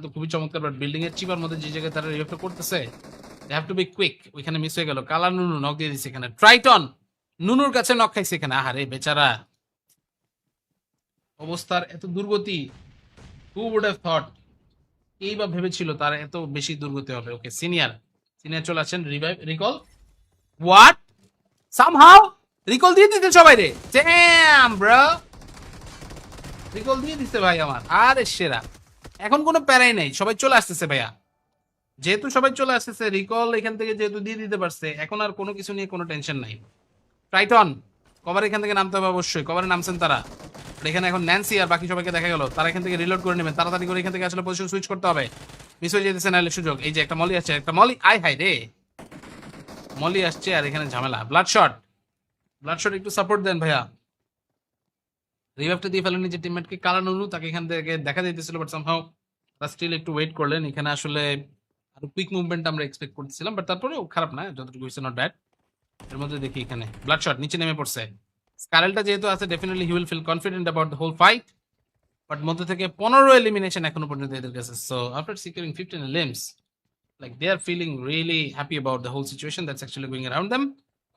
তো খুবই চমৎকার, বাট বিল্ডিং এর চিপার মধ্যে যে জায়গায় তারা রিভাইভটা করতেছে, they have to be quick. ওইখানে মিস হয়ে গেল। কালা নুনু নক দিয়ে দিচ্ছে এখানে। ট্রাইটন নুনুর কাছে নক খাইছে এখানে। আহারে বেচারা, অবস্থার এত দুর্গতি। হু উড হ্যাভ থট, এই বা ভেবেছিল তার এত বেশি দুর্গতি হবে। ওকে, সিনিয়র সিনিয়র চলে আসেন। Revive, recall, what, somehow recall দিয়ে দিতে সবাই রে। ড্যাম ব্রো, রিকল দিয়ে দিতে ভাই আমার। আরে সেরা, এখন কোনো প্যারাই নাই, সবাই চলে আসতেছে ভাইয়া। যেহেতু সবাই চলে আসতেছে, রিকল এখান থেকে যেহেতু দিয়ে দিতে পারছে, এখন আর কোনো কিছু নিয়ে কোনো টেনশন নাই। টাইটন কভার এখান থেকে নামতে হবে অবশ্যই। কভারে নামছেন তারা, আর এখানে এখন ন্যান্সি আর বাকি সবাইকে দেখা গেল। তারা এখান থেকে রিলোড করে নেবেন তাড়াতাড়ি করে। এখান থেকে আসলে পজিশন সুইচ করতে হবে, মিস হয়ে যেতেছে নাহলে সুযোগ। এই যে একটা মলি আসছে, একটা মলি, আয় হাই রে, মলি আসছে আর এখানে ঝামেলা। ব্লাড শট, ব্লাড শট একটু সাপোর্ট দেন ভাইয়া। রিভাইভটা দিয়ে ফেলেন নিজের টিমমেটকে। কালা নুনু তাকে এখান থেকে দেখা দিতেছিল, বাট সামহাউ তারা স্টিল একটু ওয়েট করলেন। এখানে আসলে আরো কুইক মুভমেন্ট আমরা এক্সপেক্ট করতেছিলাম, বাট তারপরেও খারাপ না, যতটুকু হয়েছে নট ব্যাড। এর মধ্যে দেখি এখানে ব্লাড শট নিচে নেমে পড়ছে। স্কারেলটা যেহেতু আছে, definitely he will feel confident about the whole fight, but মধ্যে থেকে 15 এলিমিনেশন এখনো পর্যন্ত এদের কাছে। So after securing 15 elims, like they are feeling really happy about the whole situation that's actually going around them.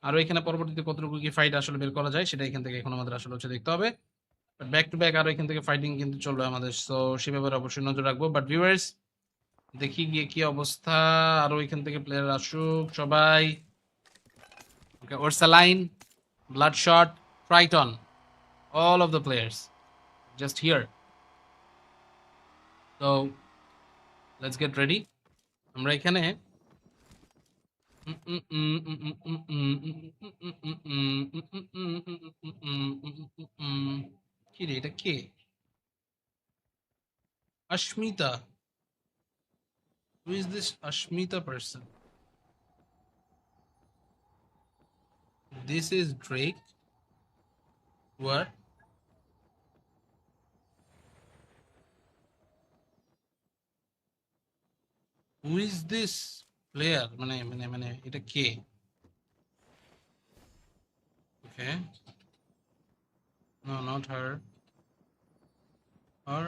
আর এখানে পরবর্তীতে কতটুকু কি ফাইট আসলে বের করা যায় সেটা এখান থেকে এখন আমাদের আসলে হচ্ছে দেখতে হবে। বাট ব্যাক টু ব্যাক আরো এখান থেকে ফাইটিং কিন্তু চলবে আমাদের, সো সে ব্যাপারে অবশ্যই নজর রাখবো। বাট ভিউয়ার্স, দেখি গিয়ে কি অবস্থা। আরো এখান থেকে প্লেয়ার আসুক সবাই। Okay, Orsaline, Bloodshot, Triton, all of the players just here. So let's get ready. আমরা এখানে কি রে, এটা কে? Ashmita. Who is this Ashmita person? This is Drake. What? Who is this player? মানে এটা কে? Okay. No, not her. Or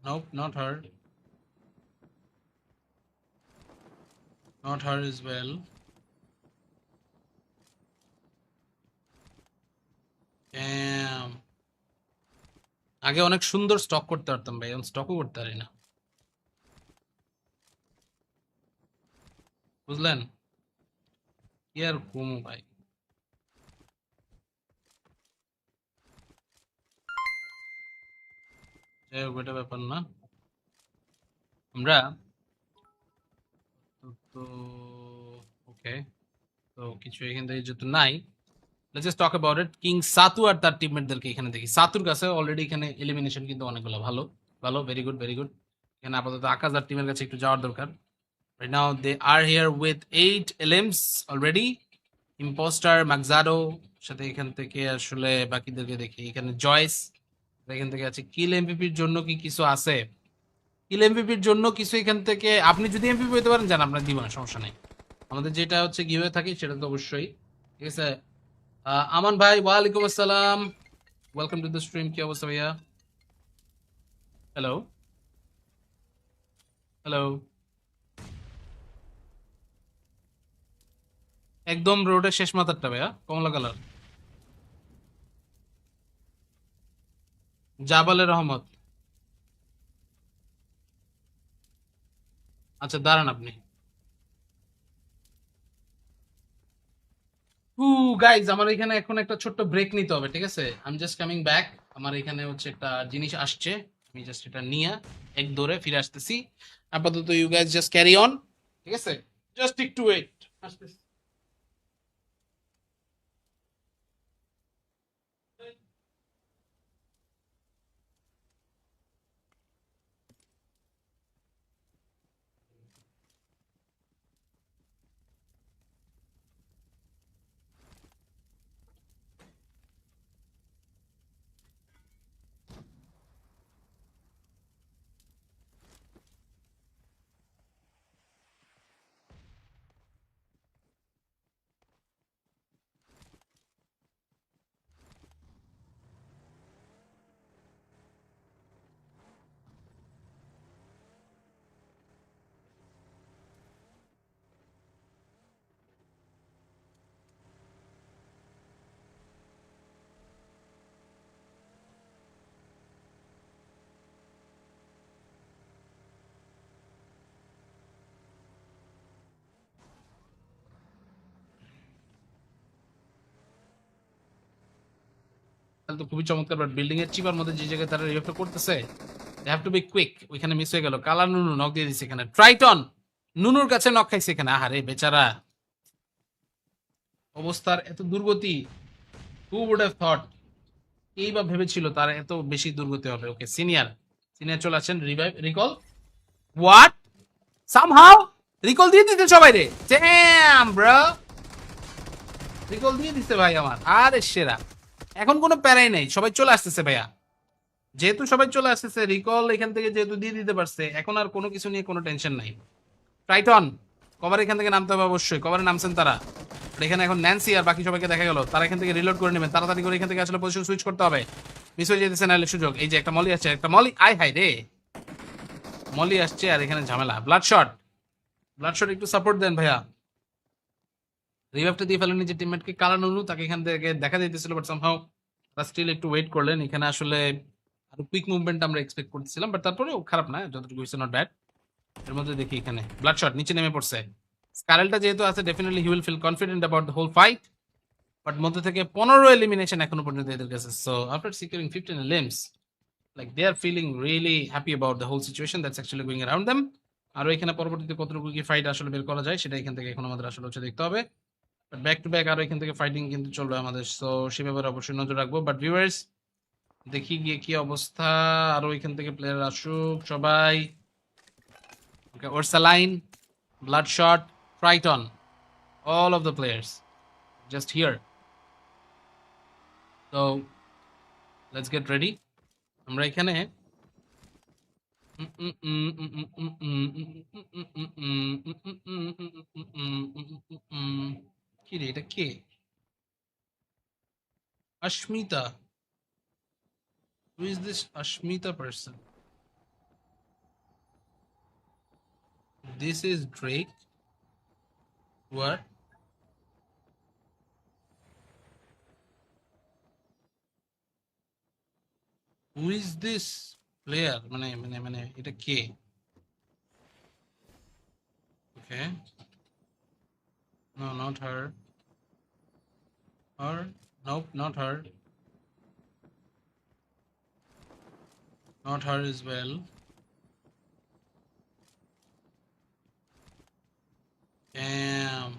nope, not her. Not her as well. Damn. আগে অনেক সুন্দর স্টক করতে পারতাম ভাই, এখন স্টকও করতে পারি না, বুঝলেন? কি আর কমু ভাই। যাই হোক, ওইটা ব্যাপার না। আমরা তো ওকে, তো কিছু এখান থেকে যেহেতু নাই, let's just talk about it. King সাতু আর তার টিমমেটদেরকে এখানে দেখি। সাতুর কাছে অলরেডি এখানে এলিমিনেশন কিন্তু অনেকগুলো। ভালো ভালো, ভেরি গুড ভেরি গুড। এখানে আপাতত আকাশ আর টিমের কাছে একটু যাওয়ার দরকার। Right now they are here with 8 elims already. Impostor, ম্যাকজাডো, সাথে এখান থেকে আসলে বাকিদেরকে দেখি। এখানে জয়েস এখান থেকে আছে। কিল এমপিপির জন্য কি কিছু আছে? কিল এমপিপির জন্য কিছু এখান থেকে, আপনি যদি এমপিপি হতে পারেন জান, আপনার দিব না, সমস্যা নেই। আমাদের যেটা হচ্ছে গিভে থাকে সেটা তো অবশ্যই, ঠিক আছে। আমান ভাই, ওয়ালাইকুম আসসালাম, ওয়েলকাম টু দ্য স্ট্রিম। কি অবস্থা ভাইয়া? Hello hello. একদম রোডের শেষ মাথারটা ভাইয়া, কমলা কালার। জাবালে রহমত। আচ্ছা দাঁড়ান আপনি। হু গাইজ, আমার এখানে এখন একটা ছোট্ট ব্রেক নিতে হবে, ঠিক আছে? I am just coming back. আমার এখানে হচ্ছে একটা জিনিস আসছে, আমি জাস্ট এটা নিয়ে এক দৌড়ে ফিরে আসতেছি। আপাতত you guys just carry on, ঠিক আছে? জাস্ট একটু ওয়েট, আসতেছি। তো খুবই চমৎকার, বাট বিল্ডিং এর চিপার মধ্যে যে জায়গায় তারা রিভাইভটা করতেছে, they have to be quick. ওইখানে মিস হয়ে গেল। কালা নুনু নক দিয়ে দিচ্ছে এখানে। ট্রাইটন নুনুর কাছে নক খাইছে এখানে। আহারে বেচারা, অবস্থার এত দুর্গতি। হু উড হ্যাভ থট, এই বা ভেবেছিল তার এত বেশি দুর্গতি হবে। ওকে, সিনিয়র সিনিয়র চলে আসেন। Revive, recall, what, somehow recall দিয়ে দিতে সবাই রে। ড্যাম ব্রো, রিকল দিয়ে দিতে ভাই আমার। আরে সেরা, এখন কোনো প্যারাই নাই, সবাই চলে আসতেছে ভাইয়া। যেহেতু সবাই চলে আসতেছে, রিকল এখান থেকে যেহেতু দিয়ে দিতে পারছে, এখন আর কোনো কিছু নিয়ে কোনো টেনশন নাই। ট্রাইটন কভার এখান থেকে নামতে হবে অবশ্যই। কভারে নামছেন তারা। আর এখানে এখন ন্যান্সি আর বাকি সবাইকে দেখা গেল, তারা এখান থেকে রিলোড করে নেবেন তাড়াতাড়ি করে। এখান থেকে আসলে পজিশন সুইচ করতে হবে, মিস হয়ে যেতেছে নাহলে সুযোগ। এই যে একটা মলি আসছে, একটা মলি, আয় হাই রে, মলি আসছে আর এখানে ঝামেলা। ব্লাড শট, ব্লাড শট একটু সাপোর্ট দেন ভাইয়া। রিভাইভটা দিয়ে ফেলেন নিজের টিমমেটকে। কালা নুনু তাকে এখান থেকে দেখা দিতেছিল, বাট সামহাউ তারা স্টিল একটু ওয়েট করলেন। এখানে আসলে আরো কুইক মুভমেন্ট আমরা এক্সপেক্ট করতেছিলাম, বাট তারপরেও খারাপ না, যতটুকু হয়েছে নট ব্যাড। এর মধ্যে দেখি এখানে ব্লাড শট নিচে নেমে পড়ছে। স্কারেলটা যেহেতু আছে, definitely he will feel confident about the whole fight. But মধ্যে থেকে 15 এলিমিনেশন এখনো পর্যন্ত এদের কাছে। So after securing 15 elims, like they are feeling really happy about the whole situation that's actually going around them. আর এখানে পরবর্তীতে কতটুকু কি ফাইট আসলে বের করা যায় সেটা এখান থেকে এখন আমাদের আসলে হচ্ছে দেখতে হবে। বাট ব্যাক টু ব্যাক আরো এখান থেকে ফাইটিং কিন্তু চলবে আমাদের, সো সে ব্যাপারে অবশ্যই নজর রাখবো। বাট ভিউয়ার্স, দেখি গিয়ে কি অবস্থা। আরো এখান থেকে প্লেয়ার আসুক সবাই। Okay, Orsaline, Bloodshot, Triton, all of the players just here. So let's get ready. আমরা এখানে কি রে, এটা কে? Ashmita. Who is this Ashmita person? This is Drake. What? Who is this player? মানে এটা কে? Okay. No, not her. Or nope, not her. Not her as well. Damn.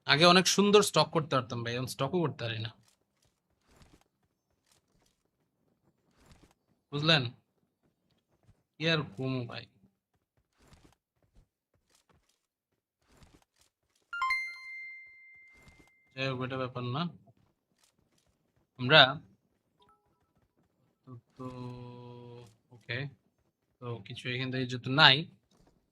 আগে অনেক সুন্দর স্টক করতে পারতাম ভাই, এখন স্টকও করতে পারি না, বুঝলেন? কি আর ঘুমো ভাই। যাই হোক, এটা ব্যাপার না। আমরা তো ওকে, তো কিছু এখান থেকে যেহেতু নাই,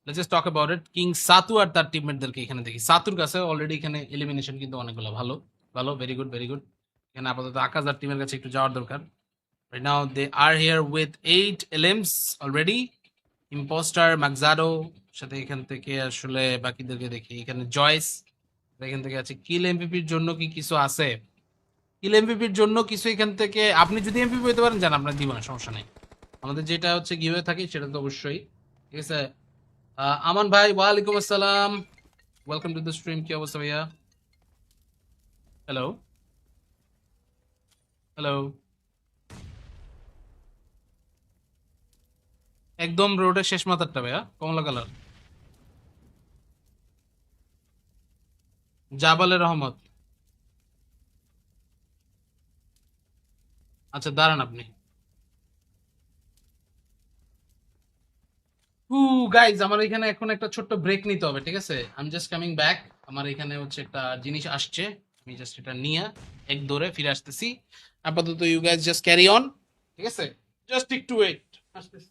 let's just talk about it. King সাতু আর তার টিমমেটদেরকে এখানে দেখি। সাতুর কাছে অলরেডি এখানে এলিমিনেশন কিন্তু অনেকগুলো। ভালো ভালো, ভেরি গুড ভেরি গুড। এখানে আপাতত আকাশ আর টিমের কাছে একটু যাওয়ার দরকার। Right now they are here with 8 LMs already. Impostor, ম্যাকজাডো, সাথে এখান থেকে আসলে বাকিদেরকে দেখি। এখানে জয়েস এখান থেকে আছে। কিল এমপিপির জন্য কি কিছু আছে? কিল এমপিপির জন্য কিছু এখান থেকে, আপনি যদি এমপিপি হতে পারেন জান, আপনার দিব না, সমস্যা নেই। আমাদের যেটা হচ্ছে গিভে থাকে সেটা তো অবশ্যই, ঠিক আছে। আমান ভাই, ওয়ালাইকুম আসসালাম, ওয়েলকাম টু দ্য স্ট্রিম। কি অবস্থা ভাইয়া? হ্যালো হ্যালো, একদম রোডের শেষ মাথারটা ভাইয়া, কমলা কালার। জাবালে রহমত। আচ্ছা দাঁড়ান আপনি। হু গাইজ, আমার এখানে এখন একটা ছোট্ট ব্রেক নিতে হবে, ঠিক আছে? I am just coming back. আমার এখানে হচ্ছে একটা জিনিস আসছে, আমি জাস্ট এটা নিয়ে এক দৌড়ে ফিরে আসতেছি। আপাতত you guys just carry on, ঠিক আছে? জাস্ট একটু ওয়েট, আসতেছি।